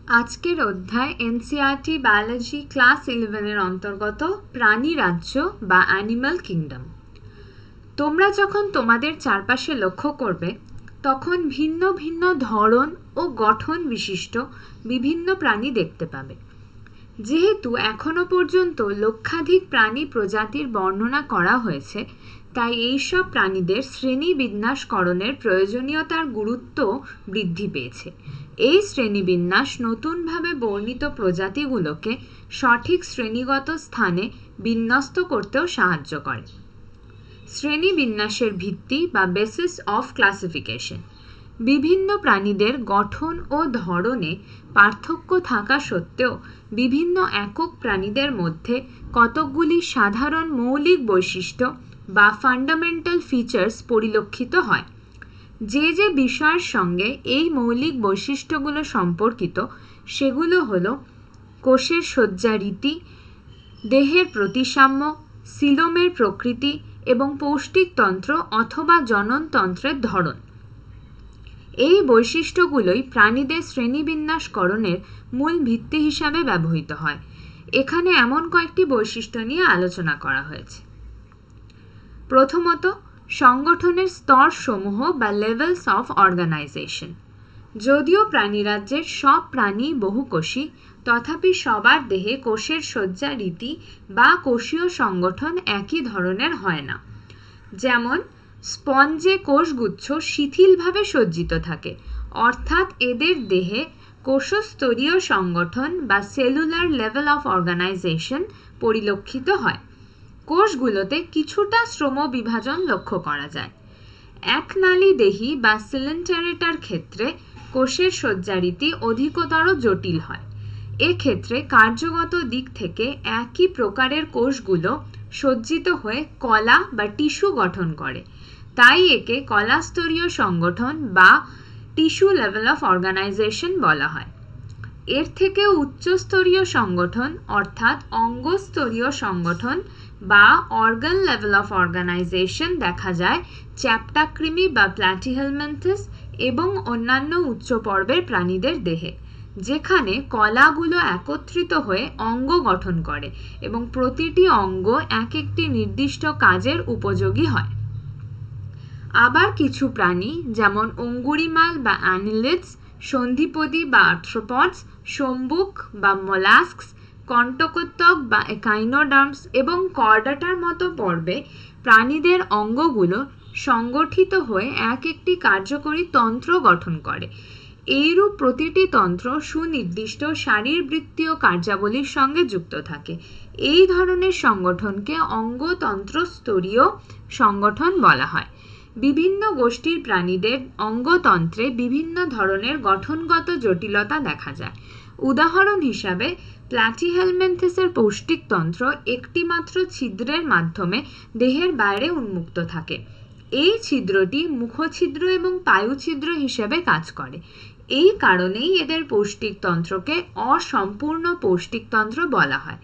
আজকের অধ্যায় NCERT biology class 11 এর অন্তর্গত প্রাণী রাজ্য বা অ্যানিমাল কিংডম। তোমরা যখন তোমাদের চারপাশে লক্ষ্য করবে তখন ভিন্ন ভিন্ন ধরন ও গঠন বিশিষ্ট বিভিন্ন প্রাণী দেখতে পাবে। যেহেতু এখনো পর্যন্ত লক্ষাধিক প্রাণী প্রজাতির বর্ণনা করা হয়েছে, তাই এইসব প্রাণীদের শ্রেণীবিন্যাসকরণের প্রয়োজনীয়তার গুরুত্ব বৃদ্ধি পেয়েছে। এই শ্রেণীবিন্যাস নতুনভাবে বর্ণিত প্রজাতিগুলোকে সঠিক শ্রেণীগত স্থানে বিন্যস্ত করতেও সাহায্য করে। শ্রেণীবিন্যাসের ভিত্তি বা বেসিস অফ ক্লাসিফিকেশন। বিভিন্ন প্রাণীদের গঠন ও ধরনে পার্থক্য থাকা সত্ত্বেও বিভিন্ন একক প্রাণীদের মধ্যে কতকগুলি সাধারণ মৌলিক বৈশিষ্ট্য বা ফান্ডামেন্টাল ফিচার্স পরিলক্ষিত হয়। যে যে বিষয়ের সঙ্গে এই মৌলিক বৈশিষ্ট্যগুলো সম্পর্কিত সেগুলো হলো কোষের সজ্জা রীতি, দেহের প্রতিসাম্য, সিলোমের প্রকৃতি এবং পৌষ্টিকতন্ত্র অথবা জননতন্ত্রের ধরন। এই বৈশিষ্ট্যগুলোই প্রাণীদের শ্রেণীবিন্যাসকরণের মূল ভিত্তি হিসাবে ব্যবহৃত হয়। এখানে এমন কয়েকটি বৈশিষ্ট্য নিয়ে আলোচনা করা হয়েছে। প্রথমত, সংগঠনের স্তরসমূহ বা লেভেলস অফ অর্গানাইজেশন। যদিও প্রাণীরাজ্যের সব প্রাণী বহুকোষী, তথাপি সবার দেহে কোষের সজ্জা রীতি বা কোষীয় সংগঠন একই ধরনের হয় না। যেমন স্পঞ্জে কোষগুচ্ছ শিথিলভাবে সজ্জিত থাকে, অর্থাৎ এদের দেহে কোষস্তরীয় সংগঠন বা সেলুলার লেভেল অফ অর্গানাইজেশন পরিলক্ষিত হয়। কোষগুলোতে কিছুটা শ্রম বিভাজন লক্ষ্য করা যায়। একনালীদেহী বা সিলেন্টারেটার ক্ষেত্রে কোষের সজ্জারীতি অধিকতর জটিল হয়। এক্ষেত্রে কার্যগত দিক থেকে একই প্রকারের কোষগুলো সজ্জিত হয়ে কলা বা টিস্যু গঠন করে, তাই একে কলাস্তরীয় সংগঠন বা টিস্যু লেভেল অফ অর্গানাইজেশন বলা হয়। এর থেকেও উচ্চস্তরীয় সংগঠন অর্থাৎ অঙ্গস্তরীয় সংগঠন বা অর্গান লেভেল অফ অর্গানাইজেশন দেখা যায় চ্যাপ্টাকৃমি বা প্ল্যাটিহেলমিনথেস এবং অন্যান্য উচ্চ পর্বের প্রাণীদের দেহে, যেখানে কলাগুলো একত্রিত হয়ে অঙ্গ গঠন করে এবং প্রতিটি অঙ্গ এক একটি নির্দিষ্ট কাজের উপযোগী হয়। আবার কিছু প্রাণী যেমন অঙ্গুরিমাল বা অ্যানিলিডস, সন্ধিপদী বা আর্থ্রোপডস, সম্বুক বা মোলাস্কস, কন্টকোত্তক বা একাইনোডার্মস এবং কর্ডাটার মতো পর্বে প্রাণীদের অঙ্গগুলো সংগঠিত হয়ে এক একটি কার্যকরী তন্ত্র গঠন করে। এইরূপ প্রতিটি তন্ত্র সুনির্দিষ্ট শারীরবৃত্তীয় কার্যাবলীর সঙ্গে যুক্ত থাকে। এই ধরনের সংগঠনকে অঙ্গতন্ত্র স্তরীয় সংগঠন বলা হয়। বিভিন্ন গোষ্ঠীর প্রাণীদের অঙ্গতন্ত্রে বিভিন্ন ধরনের গঠনগত জটিলতা দেখা যায়। উদাহরণ হিসাবে প্ল্যাটিহেলমিনথেসের পৌষ্টিকতন্ত্র একটি মাত্র ছিদ্রের মাধ্যমে দেহের বাইরে উন্মুক্ত থাকে। এই ছিদ্রটি মুখছিদ্র এবং পায়ুছিদ্র হিসেবে কাজ করে। এই কারণেই এদের পৌষ্টিকতন্ত্রকে অসম্পূর্ণ পৌষ্টিকতন্ত্র বলা হয়।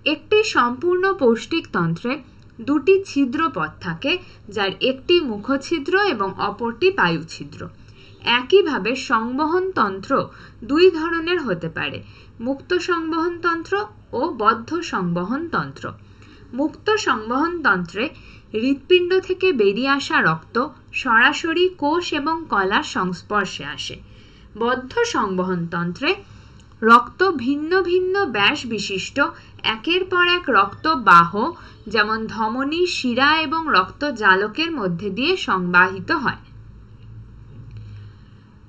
একটি সম্পূর্ণ পৌষ্টিকতন্ত্রে দুটি ছিদ্রপথ থাকে, যার একটি মুখছিদ্র এবং অপরটি পায়ুছিদ্র। একইভাবে সংবহনতন্ত্র দুই ধরনের হতে পারে, মুক্ত সংবহনতন্ত্র ও বদ্ধ সংবহনতন্ত্র। মুক্ত সংবহনতন্ত্রে হৃৎপিণ্ড থেকে বেরিয়ে আসা রক্ত সরাসরি কোষ এবং কলার সংস্পর্শে আসে। বদ্ধ সংবহনতন্ত্রে রক্ত ভিন্ন ভিন্ন ব্যাস বিশিষ্ট একের পর এক রক্তবাহ যেমন ধমনী, শিরা এবং রক্তজালকের মধ্যে দিয়ে সংবাহিত হয়।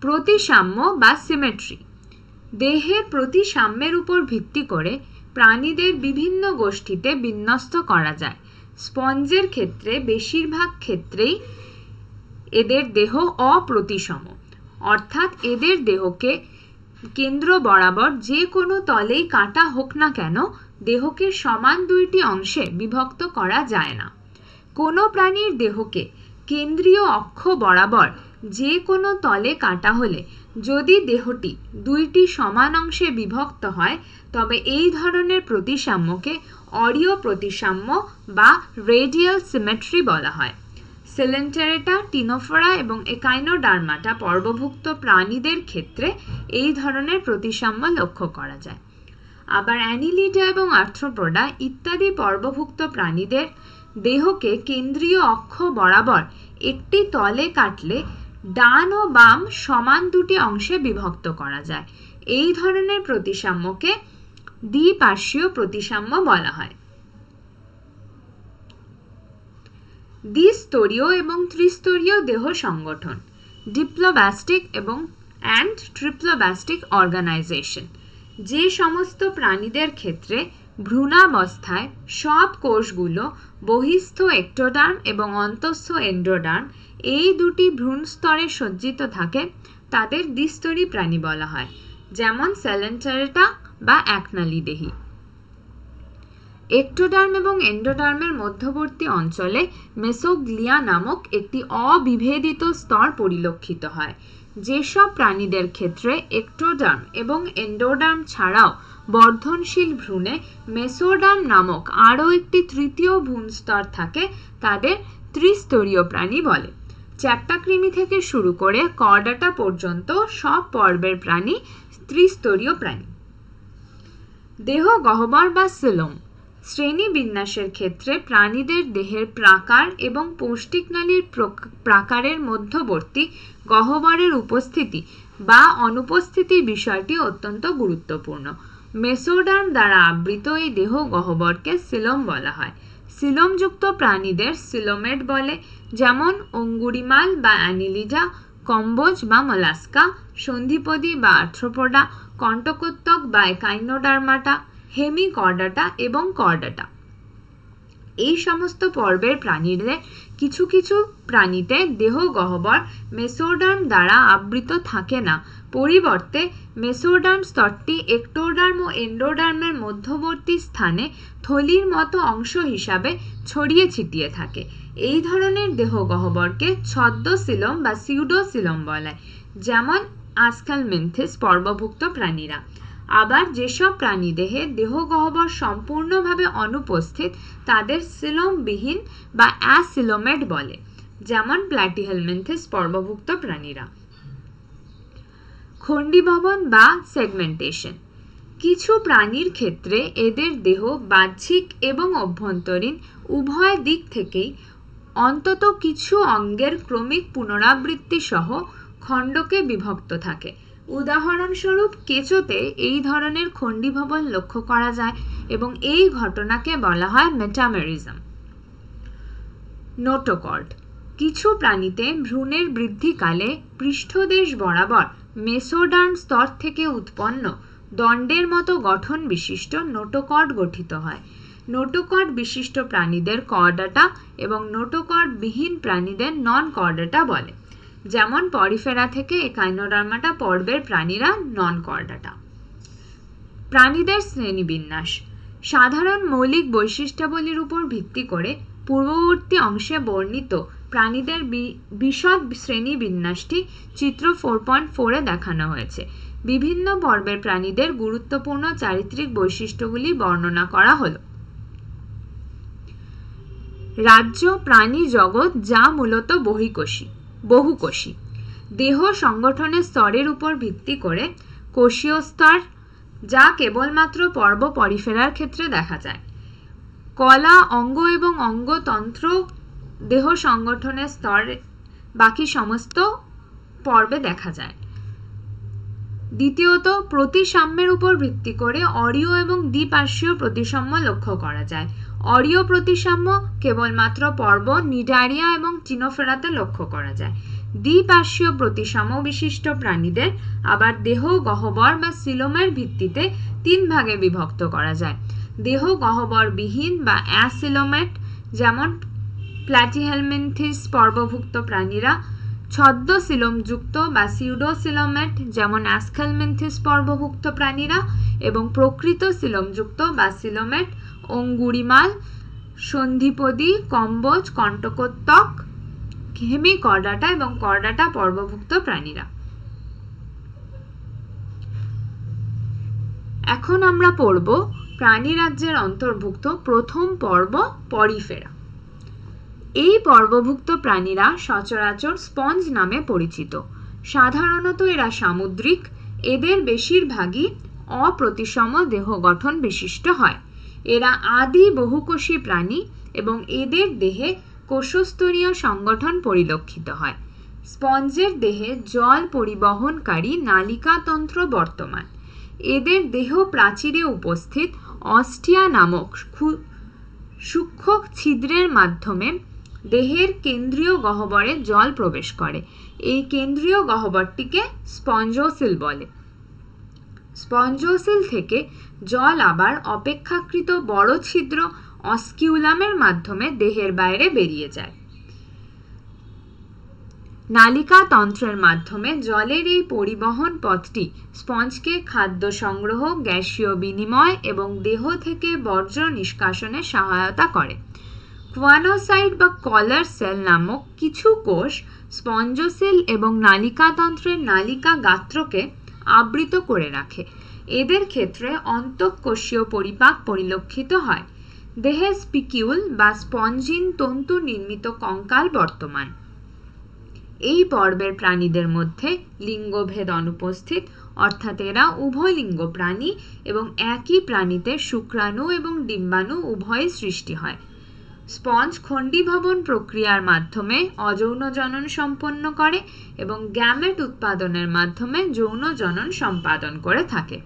প্রতিসাম্য বা সিমেট্রি। দেহের প্রতিসাম্যের উপর ভিত্তি করে প্রাণীদের বিভিন্ন গোষ্ঠীতে বিন্যস্ত করা যায়। স্পঞ্জের ক্ষেত্রে বেশিরভাগ ক্ষেত্রেই এদের দেহ অপ্রতিসম, অর্থাৎ এদের দেহকে কেন্দ্র বরাবর যে কোনো তলেই কাটা হোক না কেন দেহকে সমান দুইটি অংশে বিভক্ত করা যায় না। কোনো প্রাণীর দেহকে কেন্দ্রীয় অক্ষ বরাবর যে কোনো তলে কাটা হলে যদি দেহটি দুইটি সমান অংশে বিভক্ত হয় তবে এই ধরনের প্রতিসাম্যকে অরীয় প্রতিসাম্য বা রেডিয়াল সিমেট্রি বলা হয়। সেলেন্টেরেটা, টিনোফোরা এবং একাইনোডার্মাটা পর্বভুক্ত প্রাণীদের ক্ষেত্রে এই ধরনের প্রতিসাম্য লক্ষ্য করা যায়। আবার অ্যানিলিডা এবং আর্থ্রোপোডা ইত্যাদি পর্বভুক্ত প্রাণীদের দেহকে কেন্দ্রীয় অক্ষ বরাবর একটি তলে কাটলে ডান ও বাম সমান দুটি অংশে বিভক্ত করা যায়। এই ধরনের প্রতিসাম্যকে দ্বিপার্শ্বীয় প্রতিসাম্য বলা হয়। দ্বিস্তরীয় এবং ত্রিস্তরীয় দেহ সংগঠন, ডিপ্লোব্লাস্টিক এবং ট্রিপ্লোব্লাস্টিক অর্গানাইজেশন। যে সমস্ত প্রাণীদের ক্ষেত্রে ভ্রূণাবস্থায় সব কোষগুলো বহিস্থ এক্টোডার্ম এবং অন্তঃস্থ এন্ডোডার্ম এই দুটি ভ্রূণ স্তরে সজ্জিত থাকে তাদের দ্বিস্তরী প্রাণী বলা হয়, যেমন সেলেন্টেরেটা বা একনালীদেহী। এক্টোডার্ম এবং এন্ডোডার্মের মধ্যবর্তী অঞ্চলে মেসোগ্লিয়া নামক একটি অবিভেদিত স্তর পরিলক্ষিত হয়। যেসব প্রাণীদের ক্ষেত্রে এক্টোডার্ম এবং এন্ডোডার্ম ছাড়াও বর্ধনশীল ভ্রূণে মেসোডার্ম নামক আরও একটি তৃতীয় ভ্রূণস্তর থাকে তাদের ত্রিস্তরীয় প্রাণী বলে। চ্যাপ্টাকৃমি থেকে শুরু করে কর্ডাটা পর্যন্ত সব পর্বের প্রাণী ত্রিস্তরীয় প্রাণী। দেহ গহ্বর বা সিলোম। শ্রেণীবিন্যাসের ক্ষেত্রে প্রাণীদের দেহের প্রাকার এবং পৌষ্টিকনালীর প্রাকারের মধ্যবর্তী গহ্বরের উপস্থিতি বা অনুপস্থিতির বিষয়টি অত্যন্ত গুরুত্বপূর্ণ। মেসোডার্ম দ্বারা আবৃত এই দেহ গহ্বরকে সিলোম বলা হয়। সিলোমযুক্ত প্রাণীদের সিলোমেট বলে, যেমন অঙ্গুরিমাল বা অ্যানিলিডা, কম্বোজ বা মোলাস্কা, সন্ধিপদী বা আর্থ্রোপোডা, কণ্টকোত্তক বা একাইনোডার্মাটা, হেমিকর্ডাটা এবং কর্ডাটা। এই সমস্ত পর্বের প্রাণীদের কিছু কিছু প্রাণীতে দেহ গহ্বর মেসোডার্ম দ্বারা আবৃত থাকে না, পরিবর্তে মেসোডার্ম স্তরটি এক্টোডার্ম ও এন্ডোডার্মের মধ্যবর্তী স্থানে থলির মতো অংশ হিসাবে ছড়িয়ে ছিটিয়ে থাকে। এই ধরনের দেহ গহ্বরকে ছদ্মসিলোম বা সিউডোসিলোম বলে, যেমন আস্কালমেন্থিস পর্বভুক্ত প্রাণীরা। আবার যেসব প্রাণীদেহে দেহ গহ্বর সম্পূর্ণভাবে অনুপস্থিত তাদের সিলোমবিহীন বা অ্যাসিলোমেট বলে, যেমন প্ল্যাটিহেলমিনথিস পর্বভুক্ত প্রাণীরা। খণ্ডীভবন বা সেগমেন্টেশন। কিছু প্রাণীর ক্ষেত্রে এদের দেহ বাহ্যিক এবং অভ্যন্তরীণ উভয় দিক থেকেই অন্তত কিছু অঙ্গের ক্রমিক পুনরাবৃত্তি সহ খণ্ডকে বিভক্ত থাকে। উদাহরণস্বরূপ কেঁচোতে এই ধরনের খণ্ডীভবন লক্ষ্য করা যায় এবং এই ঘটনাকে বলা হয় মেটামেরিজম। নোটোকর্ড। কিছু প্রাণীতে ভ্রূণের বৃদ্ধিকালে পৃষ্ঠদেশ বরাবর মেসোডার্ম স্তর থেকে উৎপন্ন দণ্ডের মতো গঠন বিশিষ্ট নোটোকর্ড গঠিত হয়। নোটোকর্ড বিশিষ্ট প্রাণীদের কর্ডাটা এবং নোটোকর্ড বিহীন প্রাণীদের নন কর্ডাটা বলে, যেমন পরিফেরা থেকে একাইনোডার্মাটা পর্বের প্রাণীরা নন কর্ডাটা। প্রাণীদের শ্রেণীবিন্যাস। সাধারণ মৌলিক বৈশিষ্ট্যাবলীর উপর ভিত্তি করে পূর্ববর্তী অংশে বর্ণিত প্রাণীদের বিশদ শ্রেণীবিন্যাসটি চিত্র 4.4-এ দেখানো হয়েছে। বিভিন্ন পর্বের প্রাণীদের গুরুত্বপূর্ণ চারিত্রিক বৈশিষ্ট্যগুলি বর্ণনা করা হলো। রাজ্য প্রাণী জগৎ, যা মূলত বহুকোষী। দেহ সংগঠনের স্তরের উপর ভিত্তি করে কোষীয় স্তর, যা কেবলমাত্র পর্ব পরিফেরার ক্ষেত্রে দেখা যায়। কলা, অঙ্গ এবং অঙ্গতন্ত্র দেহ সংগঠনের স্তর বাকি সমস্ত পর্বে দেখা যায়। দ্বিতীয়ত, প্রতিসাম্যের উপর ভিত্তি করে অরীয় এবং দ্বিপার্শ্বীয় প্রতিসাম্য লক্ষ্য করা যায়। অরীয় প্রতিসাম্য কেবলমাত্র পর্ব নিডারিয়া এবং চিনোফেরাতে লক্ষ্য করা যায়। দ্বিপার্শ্বীয় প্রতিসাম্য বিশিষ্ট প্রাণীদের আবার দেহ গহ্বর বা সিলোমের ভিত্তিতে 3 ভাগে বিভক্ত করা যায়। দেহ গহ্বর বিহীন বা অ্যাসিলোমেট, যেমন প্ল্যাটিহেলমিনথিস পর্বভুক্ত প্রাণীরা, ছদ্মসিলোমযুক্ত বা সিউডোসিলোমেট, যেমন অ্যাস্কালমেন্থিস পর্বভুক্ত প্রাণীরা, এবং প্রকৃত সিলোমযুক্ত বা সিলোমেট, অঙ্গুরিমাল, সন্ধিপদী, কম্বোজ, কণ্টকোত্তক, হেমিকর্ডাটা এবং কর্ডাটা পর্বভুক্ত প্রাণীরা। এখন আমরা পড়ব প্রাণীরাজ্যের অন্তর্ভুক্ত প্রথম পর্ব পরিফেরা। এই পর্বভুক্ত প্রাণীরা সচরাচর স্পঞ্জ নামে পরিচিত। সাধারণত এরা সামুদ্রিক। এদের বেশিরভাগই অপ্রতিসম দেহ গঠন বিশিষ্ট হয়। এরা আদি বহুকোষী প্রাণী এবং এদের দেহে কোষস্তরীয় সংগঠন পরিলক্ষিত হয়। স্পঞ্জের দেহে জল পরিবহনকারী নালিকাতন্ত্র বর্তমান। এদের দেহ প্রাচীরে উপস্থিত অস্টিয়া নামক সূক্ষ্ম ছিদ্রের মাধ্যমে দেহের কেন্দ্রীয় গহ্বরে জল প্রবেশ করে। এই কেন্দ্রীয় গহ্বরটিকে স্পঞ্জোসিল বলে। স্পঞ্জোসিল থেকে জল আবার অপেক্ষাকৃত বড় ছিদ্র অস্কিউলামের মাধ্যমে দেহের বাইরে বেরিয়ে যায়। নালিকাতন্ত্রের মাধ্যমে জলের এই পরিবহন পথটি স্পঞ্জকে খাদ্য সংগ্রহ, গ্যাসীয় বিনিময় এবং দেহ থেকে বর্জ্য নিষ্কাশনে সহায়তা করে। কোয়ানোসাইট বা কলার সেল নামক কিছু কোষ স্পঞ্জোসিল এবং নালিকাতন্ত্রের নালিকা গাত্রকে আবৃত করে রাখে। এদের ক্ষেত্রে অন্তঃকোষীয় পরিপাক পরিলক্ষিত হয়। দেহে স্পিকিউল বা স্পঞ্জিন তন্তু নির্মিত কঙ্কাল বর্তমান। এই পর্বের প্রাণীদের মধ্যে লিঙ্গভেদ অনুপস্থিত, অর্থাৎ এরা উভয়লিঙ্গ প্রাণী এবং একই প্রাণীতে শুক্রাণু এবং ডিম্বাণু উভয়ই সৃষ্টি হয়। স্পঞ্জ খণ্ডীভবন প্রক্রিয়ার মাধ্যমে অযৌন জনন সম্পন্ন করে এবং গ্যামেট উৎপাদনের মাধ্যমে যৌন জনন সম্পাদন করে থাকে।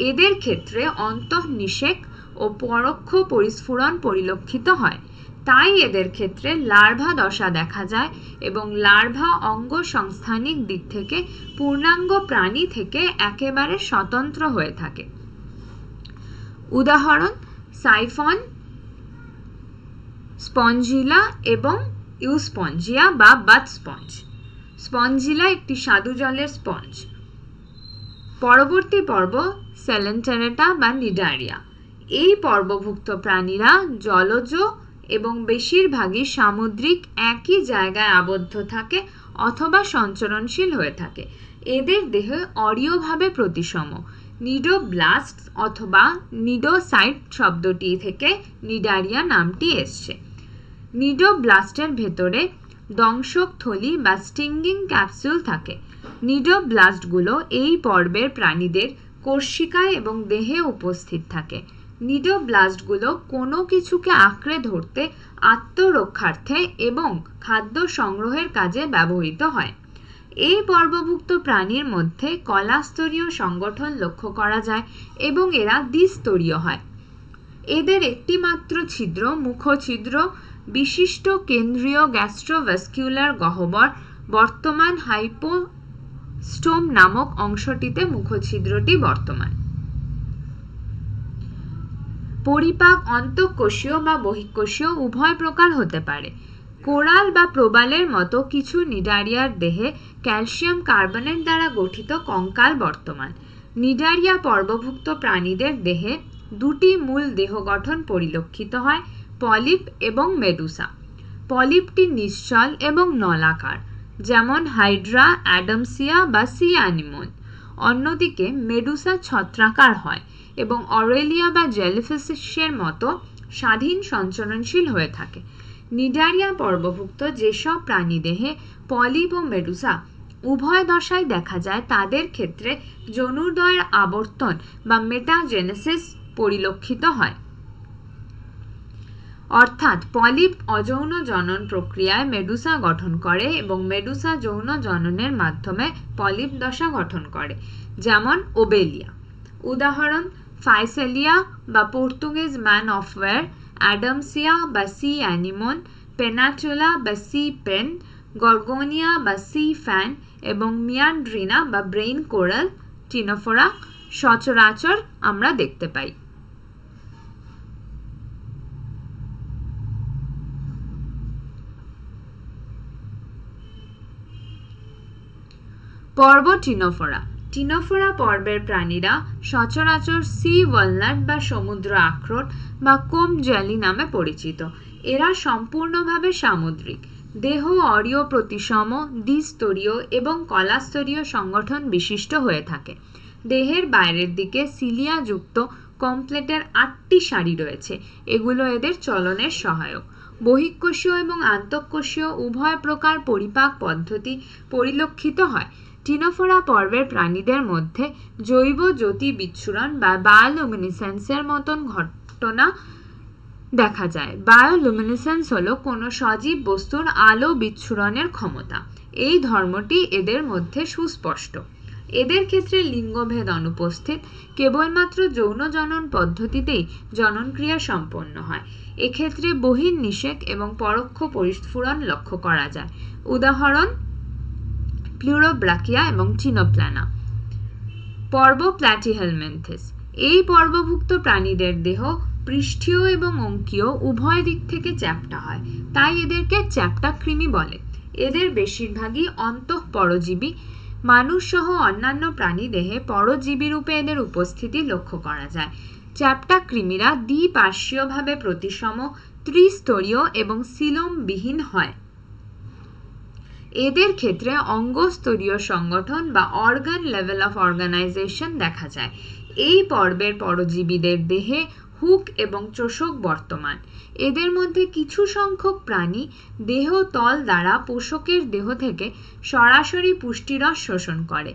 এদের ক্ষেত্রে অন্তঃনিষেক ও পরোক্ষ পরিস্ফুরণ পরিলক্ষিত হয়। তাই এদের ক্ষেত্রে লার্ভা দশা দেখা যায় এবং লার্ভা অঙ্গ সংস্থানিক দিক থেকে পূর্ণাঙ্গ প্রাণী থেকে একেবারে স্বতন্ত্র হয়ে থাকে। উদাহরণ: সাইফন, স্পঞ্জিলা এবং ইউস্পঞ্জিয়া বা বাথ স্পঞ্জ। স্পঞ্জিলা একটি স্বাদু জলের স্পঞ্জ। পরবর্তী পর্ব সেলেন্টেরেটা বা নিডারিয়া। এই পর্বভুক্ত প্রাণীরা জলজ এবং বেশিরভাগই সামুদ্রিক, একই জায়গায় আবদ্ধ থাকে অথবা সঞ্চরণশীল হয়ে থাকে। এদের দেহ অরীয়ভাবে প্রতিসম। নিডোব্লাস্ট অথবা নিডোসাইট শব্দটি থেকে নিডারিয়া নামটি এসছে। নিডোব্লাস্টের ভেতরে দংশক থলি বা স্টিঙ্গিং ক্যাপসুল থাকে। নিডোব্লাস্টগুলো এই পর্বের প্রাণীদের কোষিকায় এবং দেহে উপস্থিত থাকে। নিডোব্লাস্টগুলো কোনো কিছুকে আঁকড়ে ধরতে, আত্মরক্ষার্থে এবং খাদ্য সংগ্রহের কাজে ব্যবহৃত হয়। এই পর্বভুক্ত প্রাণীর মধ্যে কলাস্তরীয় সংগঠন লক্ষ্য করা যায় এবং এরা দ্বিস্তরীয় হয়। এদের একটি মাত্র ছিদ্র, মুখছিদ্র বিশিষ্ট কেন্দ্রীয় গ্যাস্ট্রোভাস্কুলার গহ্বর বর্তমান। হাইপোস্টোম নামক অংশটিতে মুখছিদ্রটি বর্তমান। পরিপাক অন্তঃকোষীয় বা বহিঃকোষীয় উভয় প্রকার হতে পারে। কোরাল বা প্রবালের মতো কিছু নিডারিয়ার দেহে ক্যালসিয়াম কার্বনেট দ্বারা গঠিত কঙ্কাল বর্তমান। নিডারিয়া পর্বভুক্ত প্রাণীদের দেহে দুটি মূল দেহ গঠন পরিলক্ষিত হয়: পলিপ এবং মেডুসা। পলিপটি নিশ্চল এবং নলাকার, যেমন হাইড্রা, অ্যাডামসিয়া বা সি অ্যানিমন। অন্যদিকে মেডুসা ছত্রাকার হয় এবং অরেলিয়া বা জেলিফিশের মতো স্বাধীন সঞ্চরণশীল হয়ে থাকে। নিডারিয়া পর্বভুক্ত যেসব প্রাণী দেহে পলিপ ও মেডুসা উভয় দশায় দেখা যায়, তাদের ক্ষেত্রে যৌনোদয়ের আবর্তন বা মেটাজেনেসিস পরিলক্ষিত হয়। অর্থাৎ পলিপ অযৌন জনন প্রক্রিয়ায় মেডুসা গঠন করে এবং মেডুসা যৌন জননের মাধ্যমে পলিপ দশা গঠন করে, যেমন ওবেলিয়া। উদাহরণ: ফাইসেলিয়া বা পর্তুগিজ ম্যান অফ ওয়্যার, অ্যাডামসিয়া বা সি অ্যানিমন, পেনাটুলা বা সি পেন, গর্গোনিয়া বা সি ফ্যান এবং মিয়ান্ড্রিনা বা ব্রেইন কোরাল টিনোফোরা সচরাচর আমরা দেখতে পাই। পর্ব টিনোফোরা। টিনোফোরা পর্বের প্রাণীরা সচরাচর সি ওয়ালনাট বা সমুদ্র আখরোট বা কোম জেলি নামে পরিচিত। এরা সম্পূর্ণভাবে সামুদ্রিক। দেহ অরীয় প্রতিসম, দ্বিস্তরীয় এবং কলাস্তরীয় সংগঠন বিশিষ্ট হয়ে থাকে। দেহের বাইরের দিকে সিলিয়া যুক্ত কমপ্লেটের 8টি সারি রয়েছে। এগুলো এদের চলনের সহায়ক। বহিঃকোষীয় এবং আন্তঃকোষীয় উভয় প্রকার পরিপাক পদ্ধতি পরিলক্ষিত হয়। টিনোফোরা পর্বের প্রাণীদের মধ্যে জৈব জ্যোতি বিচ্ছুরণ বা বায়োলুমিনেসেন্সের মতন ঘটনা দেখা যায়। বায়োলুমিনেসেন্স হলো কোনো সজীব বস্তুর আলো বিচ্ছুরণের ক্ষমতা। এই ধর্মটি এদের মধ্যে সুস্পষ্ট। এদের ক্ষেত্রে লিঙ্গভেদ অনুপস্থিত, কেবলমাত্র যৌন জনন পদ্ধতিতেই জননক্রিয়া সম্পন্ন হয়। এক্ষেত্রে বহির্নিষেক এবং পরোক্ষ পরিস্ফুরণ লক্ষ্য করা যায়। উদাহরণ প্লুরোব্রাকিয়া এবং চিনোপ্ল্যানা। পর্ব প্ল্যাটিহেলমিনথেস। এই পর্বভুক্ত প্রাণীদের দেহ পৃষ্ঠীয় এবং অঙ্কীয় উভয় দিক থেকে চ্যাপ্টা হয়, তাই এদেরকে চ্যাপ্টা কৃমি বলে। এদের বেশিরভাগই অন্তঃপরজীবী। মানুষ সহ অন্যান্য প্রাণী দেহে পরজীবী রূপে এদের উপস্থিতি লক্ষ্য করা যায়। চ্যাপ্টা কৃমিরা দ্বিপার্শ্বীয়ভাবে প্রতিসম, ত্রিস্তরীয় এবং সিলোমবিহীন হয়। এদের ক্ষেত্রে অঙ্গস্তরীয় সংগঠন বা অর্গান লেভেল অফ অর্গানাইজেশন দেখা যায়। এই পর্বের পরজীবীদের দেহে হুক এবং চোষক বর্তমান। এদের মধ্যে কিছু সংখ্যক প্রাণী দেহ তল দ্বারা পোষকের দেহ থেকে সরাসরি পুষ্টিরস শোষণ করে।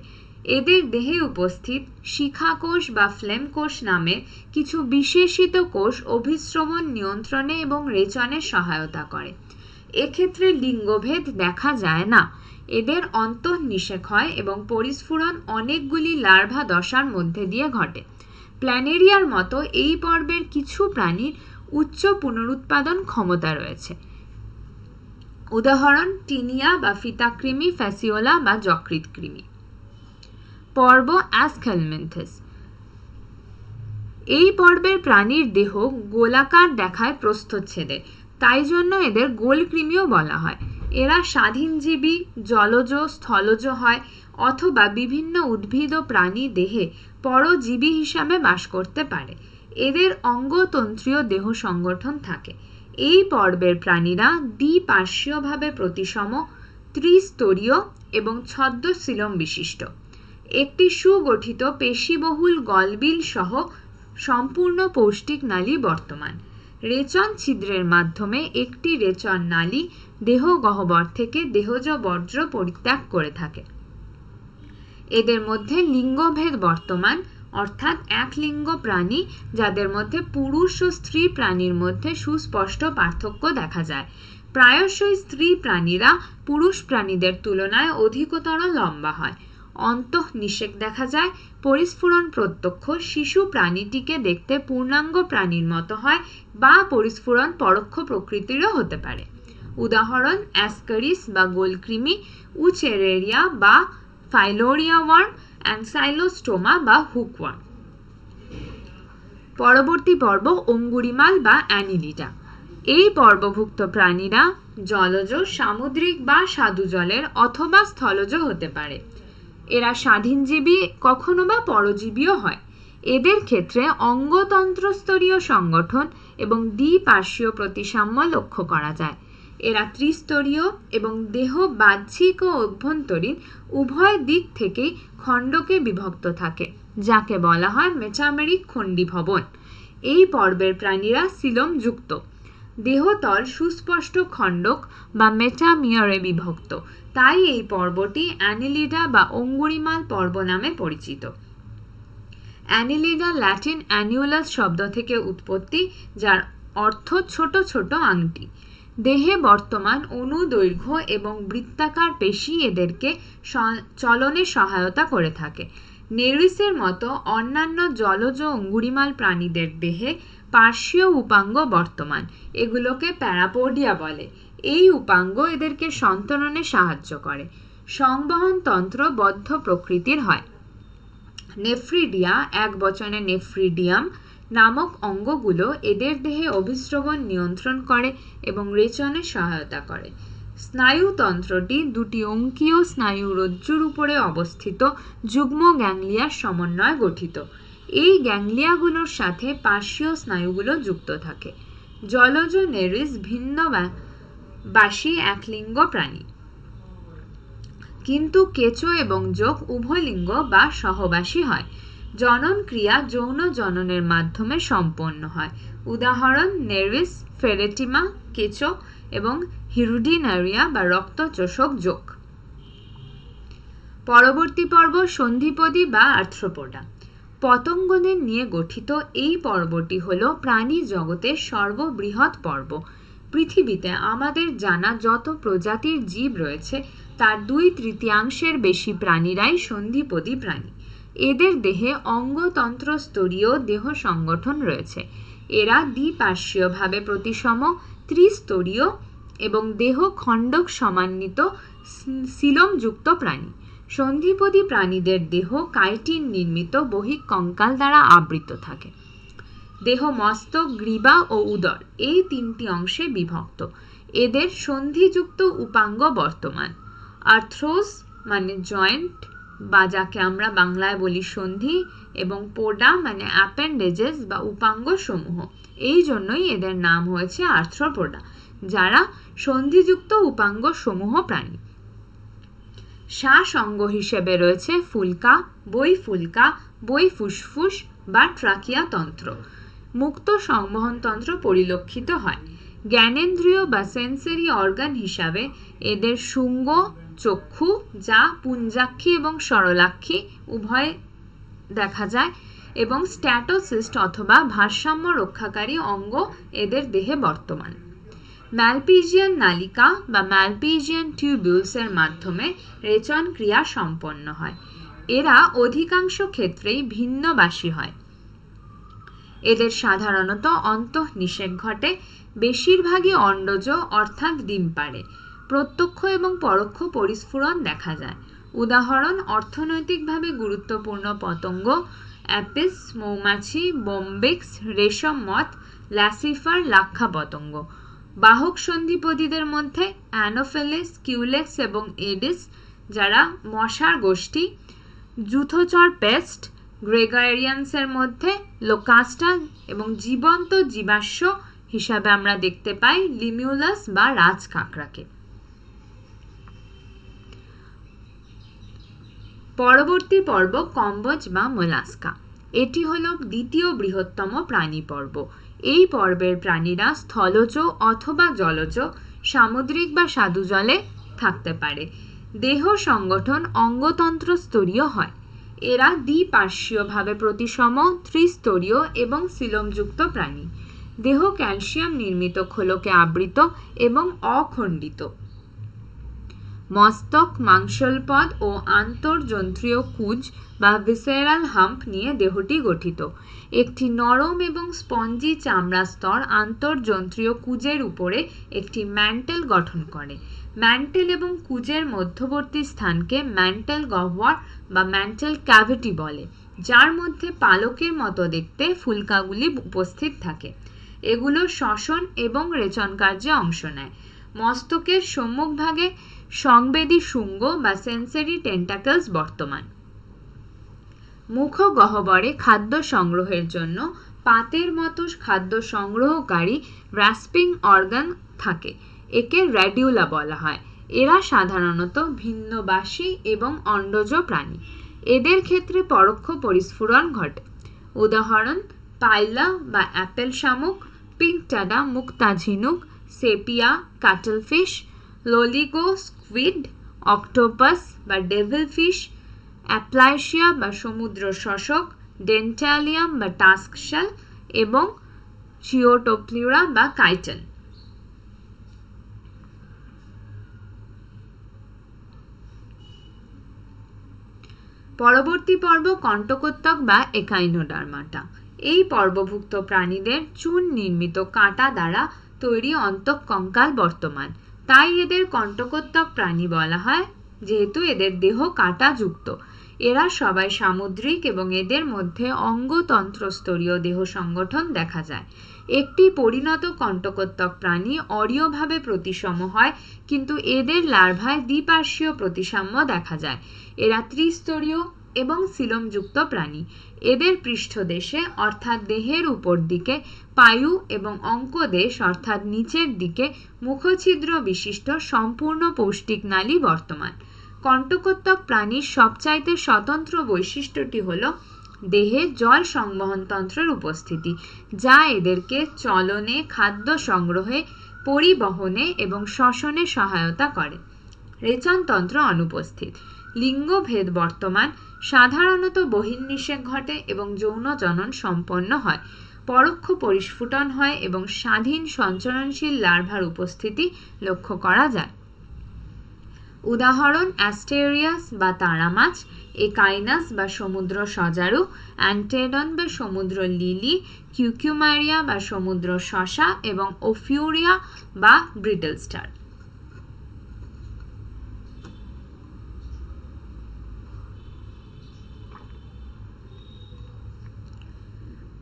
এদের দেহে উপস্থিত শিখাকোষ বা ফ্লেম কোষ নামে কিছু বিশেষিত কোষ অভিস্রবণ নিয়ন্ত্রণে এবং রেচনে সহায়তা করে। এক্ষেত্রে লিঙ্গভেদ দেখা যায় না। এদের অন্তঃনিষেক হয় এবং পরিস্ফুরণ অনেকগুলি লার্ভা দশার মধ্যে দিয়ে ঘটে। প্ল্যানেরিয়ার মতো এই পর্বের কিছু প্রাণীর উচ্চ পুনরুৎপাদন ক্ষমতা রয়েছে। উদাহরণ টিনিয়া বা ফিতাকৃমি, ফ্যাসিওলা বা যকৃৎ কৃমি। পর্ব অ্যাসকেলমিনথেস। এই পর্বের প্রাণীর দেহ গোলাকার দেখায় প্রস্থচ্ছেদে, তাই জন্য এদের গোলকৃমিও বলা হয়। এরা স্বাধীনজীবী, জলজ, স্থলজ হয় অথবা বিভিন্ন উদ্ভিদ ও প্রাণী দেহে পরজীবী হিসাবে বাস করতে পারে। এদের অঙ্গতন্ত্রীয় দেহ সংগঠন থাকে। এই পর্বের প্রাণীরা দ্বিপার্শ্বীয়ভাবে প্রতিসম, ত্রিস্তরীয় এবং ছদ্মসিলোম বিশিষ্ট। একটি সুগঠিত পেশিবহুল গলবিল সহ সম্পূর্ণ পৌষ্টিক নালী বর্তমান। রেচন ছিদ্রের মাধ্যমে একটি রেচন নালী দেহ গহ্বর থেকে দেহজ বর্জ্য পরিত্যাগ করে থাকে। এদের মধ্যে লিঙ্গভেদ বর্তমান, অর্থাৎ এক লিঙ্গ প্রাণী যাদের মধ্যে পুরুষ ও স্ত্রী প্রাণীর মধ্যে সুস্পষ্ট পার্থক্য দেখা যায়। প্রায়শই স্ত্রী প্রাণীরা পুরুষ প্রাণীদের তুলনায় অধিকতর লম্বা হয়। অন্তঃনিষেক দেখা যায়। পরিস্ফুরণ প্রত্যক্ষ শিশু প্রাণীটিকে দেখতে পূর্ণাঙ্গ প্রাণীর মতো হয় বা পরিস্ফুরণ পরোক্ষ প্রকৃতিরও হতে পারে। উদাহরণ অ্যাসকারিস বা গোলকৃমি, উচেরেরিয়া বা ফাইলোরিয়া ওয়ার্ম, অ্যানসাইলোস্টোমা বা হুকওয়ার্ম। পরবর্তী পর্ব অঙ্গুরিমাল বা অ্যানিলিডা। এই পর্বভুক্ত প্রাণীরা জলজ, সামুদ্রিক বা স্বাদু জলের অথবা স্থলজ হতে পারে। এরা স্বাধীনজীবী, কখনো বা পরজীবীও হয়। এদের ক্ষেত্রে অঙ্গতন্ত্রস্তরীয় সংগঠন এবং দ্বিপার্শ্বীয় প্রতিসাম্য লক্ষ্য করা যায়। এরা ত্রিস্তরীয় এবং দেহ বাহ্যিক ও অভ্যন্তরীণ উভয় দিক থেকেই খণ্ডকে বিভক্ত থাকে, যাকে বলা হয় মেটামেরিক খণ্ডীভবন। এই পর্বের প্রাণীরা সিলোম যুক্ত। দেহতল সুস্পষ্ট খণ্ডক বা মেটামিয়ারে বিভক্ত, তাই এই পর্বটি অ্যানিলিডা বা অঙ্গুরিমাল পর্ব নামে পরিচিত। অ্যানিলিডা ল্যাটিন অ্যানিউলাস শব্দ থেকে উৎপত্তি, যার অর্থ ছোট ছোট আংটি। দেহে বর্তমান অনুদৈর্ঘ্য এবং বৃত্তাকার পেশি এদেরকে চলনে সহায়তা করে থাকে। নেরিসের মতো অন্যান্য জলজ অঙ্গুরিমাল প্রাণীদের দেহে পার্শ্বীয় উপাঙ্গ বর্তমান। এগুলোকে প্যারাপোডিয়া বলে। এই উপাঙ্গ এদেরকে সন্তরণে সাহায্য করে। সংবহন তন্ত্র বদ্ধ প্রকৃতির হয়। নেফ্রিডিয়া, এক বচনে নেফ্রিডিয়াম নামক অঙ্গগুলো এদের দেহে অভিস্রবণ নিয়ন্ত্রণ করে এবং রেচনে সহায়তা করে। স্নায়ুতন্ত্রটি দুটি অঙ্কীয় স্নায়ুরজ্জুর উপরে অবস্থিত যুগ্ম গ্যাংলিয়ার সমন্বয়ে গঠিত। এই গ্যাংলিয়াগুলোর সাথে পার্শ্বীয় স্নায়ুগুলো যুক্ত থাকে। জলজ নেরিস ভিন্ন বাসী একলিঙ্গ প্রাণী, কিন্তু কেঁচো এবং জোঁক উভয়লিঙ্গ বা সহবাসী হয়। জনন ক্রিয়া যৌন জননের মাধ্যমে সম্পন্ন হয়। উদাহরণ নের্ভিস, ফেরেটিমা, কেঁচো এবং হিরুডিনারিয়া বা রক্তচোষক যোগ। পরবর্তী পর্ব সন্ধিপদী বা আর্থ্রোপোডা। পতঙ্গদের নিয়ে গঠিত এই পর্বটি হল প্রাণী জগতের সর্ববৃহৎ পর্ব। পৃথিবীতে আমাদের জানা যত প্রজাতির জীব রয়েছে তার 2/3 বেশি প্রাণীরাই সন্ধিপদী প্রাণী। এদের দেহে অঙ্গতন্ত্র স্তরীয় দেহ সংগঠন রয়েছে। এরা দ্বিপার্শ্বীয়ভাবে প্রতিসম, ত্রিস্তরীয় এবং দেহ খণ্ডক সমান্বিত সিলোমযুক্ত প্রাণী। সন্ধিপদী প্রাণীদের দেহ কাইটিন নির্মিত বহিঃ কঙ্কাল দ্বারা আবৃত থাকে। দেহ মস্তক, গ্রীবা ও উদর এই 3টি অংশে বিভক্ত। এদের সন্ধিযুক্ত উপাঙ্গ বর্তমান। আর্থ্রোস মানে জয়েন্ট বা যাকে আমরা বাংলায় বলি সন্ধি, এবং পোডা মানে অ্যাপেন্ডেজেস বা উপাঙ্গ সমূহ। এই জন্যই এদের নাম হয়েছে আর্থ্রোপোডা, যারা সন্ধিযুক্ত উপাঙ্গ সমূহ প্রাণী। শ্বাস অঙ্গ হিসেবে রয়েছে ফুলকা, বহিঃফুলকা, বহিঃফুসফুস বা ট্রাকিয়া তন্ত্র। মুক্ত সংবহন তন্ত্র পরিলক্ষিত হয়। জ্ঞানেন্দ্রিয় বা সেন্সরি অর্গান হিসাবে এদের শুঙ্গ, চক্ষু যা পুঞ্জাক্ষী এবং সরলাক্ষী উভয় দেখা যায়, এবং স্ট্যাটোসিস্ট অথবা ভারসাম্য রক্ষাকারী অঙ্গ এদের দেহে বর্তমান। ম্যালপিজিয়ান নালিকা বা ম্যালপিজিয়ান টিউবিউলসের মাধ্যমে রেচন ক্রিয়া সম্পন্ন হয়। এরা অধিকাংশ ক্ষেত্রেই ভিন্নবাসী হয়। এদের সাধারণত অন্তঃনিষেক ঘটে। বেশিরভাগই অন্ডজ অর্থাৎ ডিম পাড়ে। প্রত্যক্ষ এবং পরোক্ষ পরিস্ফুরণ দেখা যায়। উদাহরণ অর্থনৈতিকভাবে গুরুত্বপূর্ণ পতঙ্গ অ্যাপিস, মৌমাছি, বোম্বেক্স, রেশম মথ, ল্যাসিফার, লাক্ষা পতঙ্গ। বাহক সন্ধিপদীদের মধ্যে অ্যানোফেলিস, কিউলেক্স এবং এডিস যারা মশার গোষ্ঠী। জুথোচর পেস্ট। গ্রেগারিয়ান্সের মধ্যে লোকাস্টা এবং জীবন্ত জীবাশ্ম হিসাবে আমরা দেখতে পাই লিমিউলাস বা রাজ কাঁকড়াকে। পরবর্তী পর্ব কম্বোজ বা মোলাস্কা। এটি হল দ্বিতীয় বৃহত্তম প্রাণী পর্ব। এই পর্বের প্রাণীরা স্থলজ অথবা জলজ, সামুদ্রিক বা স্বাদু জলে থাকতে পারে। দেহ সংগঠন অঙ্গতন্ত্র স্তরীয় হয়। এরা দ্বিপার্শ্বীয়ভাবে প্রতিসম, ত্রিস্তরীয় এবং সিলোমযুক্ত প্রাণী। দেহ ক্যালসিয়াম নির্মিত খোলকে আবৃত এবং অখণ্ডিত। মস্তক, মাংসলপদ ও আন্তর্জন্ত্রীয় কুজ বা ভিসেরাল হাম্প নিয়ে দেহটি গঠিত। একটি নরম এবং স্পঞ্জি চামড়া স্তর আন্তর্জন্ত্রীয় কুজের উপরে একটি ম্যান্টেল গঠন করে। ম্যান্টেল এবং কুজের মধ্যবর্তী স্থানকে ম্যান্টেল গহ্বর বা ম্যান্টেল ক্যাভিটি বলে, যার মধ্যে পালকের মতো দেখতে ফুলকাগুলি উপস্থিত থাকে। এগুলো শ্বসন এবং রেচন কার্যে অংশ নেয়। মস্তকের সম্মুখভাগে সংবেদী শুঙ্গ বা সেন্সরি টেন্টাকলস বর্তমান। মুখ গহ্বরে খাদ্য সংগ্রহের জন্য পাতের মতো খাদ্য সংগ্রহকারী গ্রাস্পিং অর্গান থাকে। একে র্যাডিউলা বলা হয়। এরা সাধারণত ভিন্নবাসী এবং অন্ডজ প্রাণী। এদের ক্ষেত্রে পরোক্ষ পরিস্ফুরণ ঘটে। উদাহরণ পাইলা বা অ্যাপেল শামুক, পিঙ্কটাডা মুক্তা ঝিনুক, sepia cuttlefish, Loligo squid, octopus বা ডেভিল ফিশ, অ্যাপ্লাইশিয়া বা সমুদ্র শোষক, ডেন্টালিয়াম বা টাস্কশেল এবং চিওটোপ্লিউরা বা কাইটন। পরবর্তী পর্ব কণ্টকোত্তক বা একাইনোডার্মাটা। এই পর্বভুক্ত প্রাণীদের চুন নির্মিত কাঁটা দ্বারা তৈরি অন্তঃকঙ্কাল বর্তমান। তাই এদের কণ্টকোত্তক প্রাণী বলা হয়, যেহেতু এদের দেহ কাঁটাযুক্ত। এরা সবাই সামুদ্রিক এবং এদের মধ্যে অঙ্গতন্ত্র স্তরীয় দেহ সংগঠন দেখা যায়। একটি পরিণত কণ্টকোত্তক প্রাণী অরীয়ভাবে প্রতিসম হয়, কিন্তু এদের লার্ভায় দ্বিপার্শ্বীয় প্রতিসাম্য দেখা যায়। এরা ত্রিস্তরীয় এবং সিলোমযুক্ত প্রাণী। এদের পৃষ্ঠদেশে অর্থাৎ দেহের উপর দিকে পায়ু এবং অঙ্কদেশ অর্থাৎ নিচের দিকে মুখছিদ্র বিশিষ্ট সম্পূর্ণ পৌষ্টিক নালী বর্তমান। কণ্টকোত্তক প্রাণীর সবচাইতে স্বতন্ত্র বৈশিষ্ট্যটি হল দেহে জল সংবহন তন্ত্রের উপস্থিতি, যা এদেরকে চলনে, খাদ্য সংগ্রহে, পরিবহনে এবং শ্বসনে সহায়তা করে। রেচনতন্ত্র অনুপস্থিত। লিঙ্গভেদ বর্তমান, সাধারণত বহির্নিষেক ঘটে এবং যৌন জনন সম্পন্ন হয়। পরোক্ষ পরিস্ফুটন হয় এবং স্বাধীন সঞ্চরণশীল লার্ভার উপস্থিতি লক্ষ্য করা যায়। উদাহরণ অ্যাস্টেরিয়াস বা তারা মাছ, একাইনাস বা সমুদ্র সজারু, অ্যান্টেডন বা সমুদ্র লিলি, কিউকিউমারিয়া বা সমুদ্র শসা এবং ওফিউরিয়া বা ব্রিটল স্টার।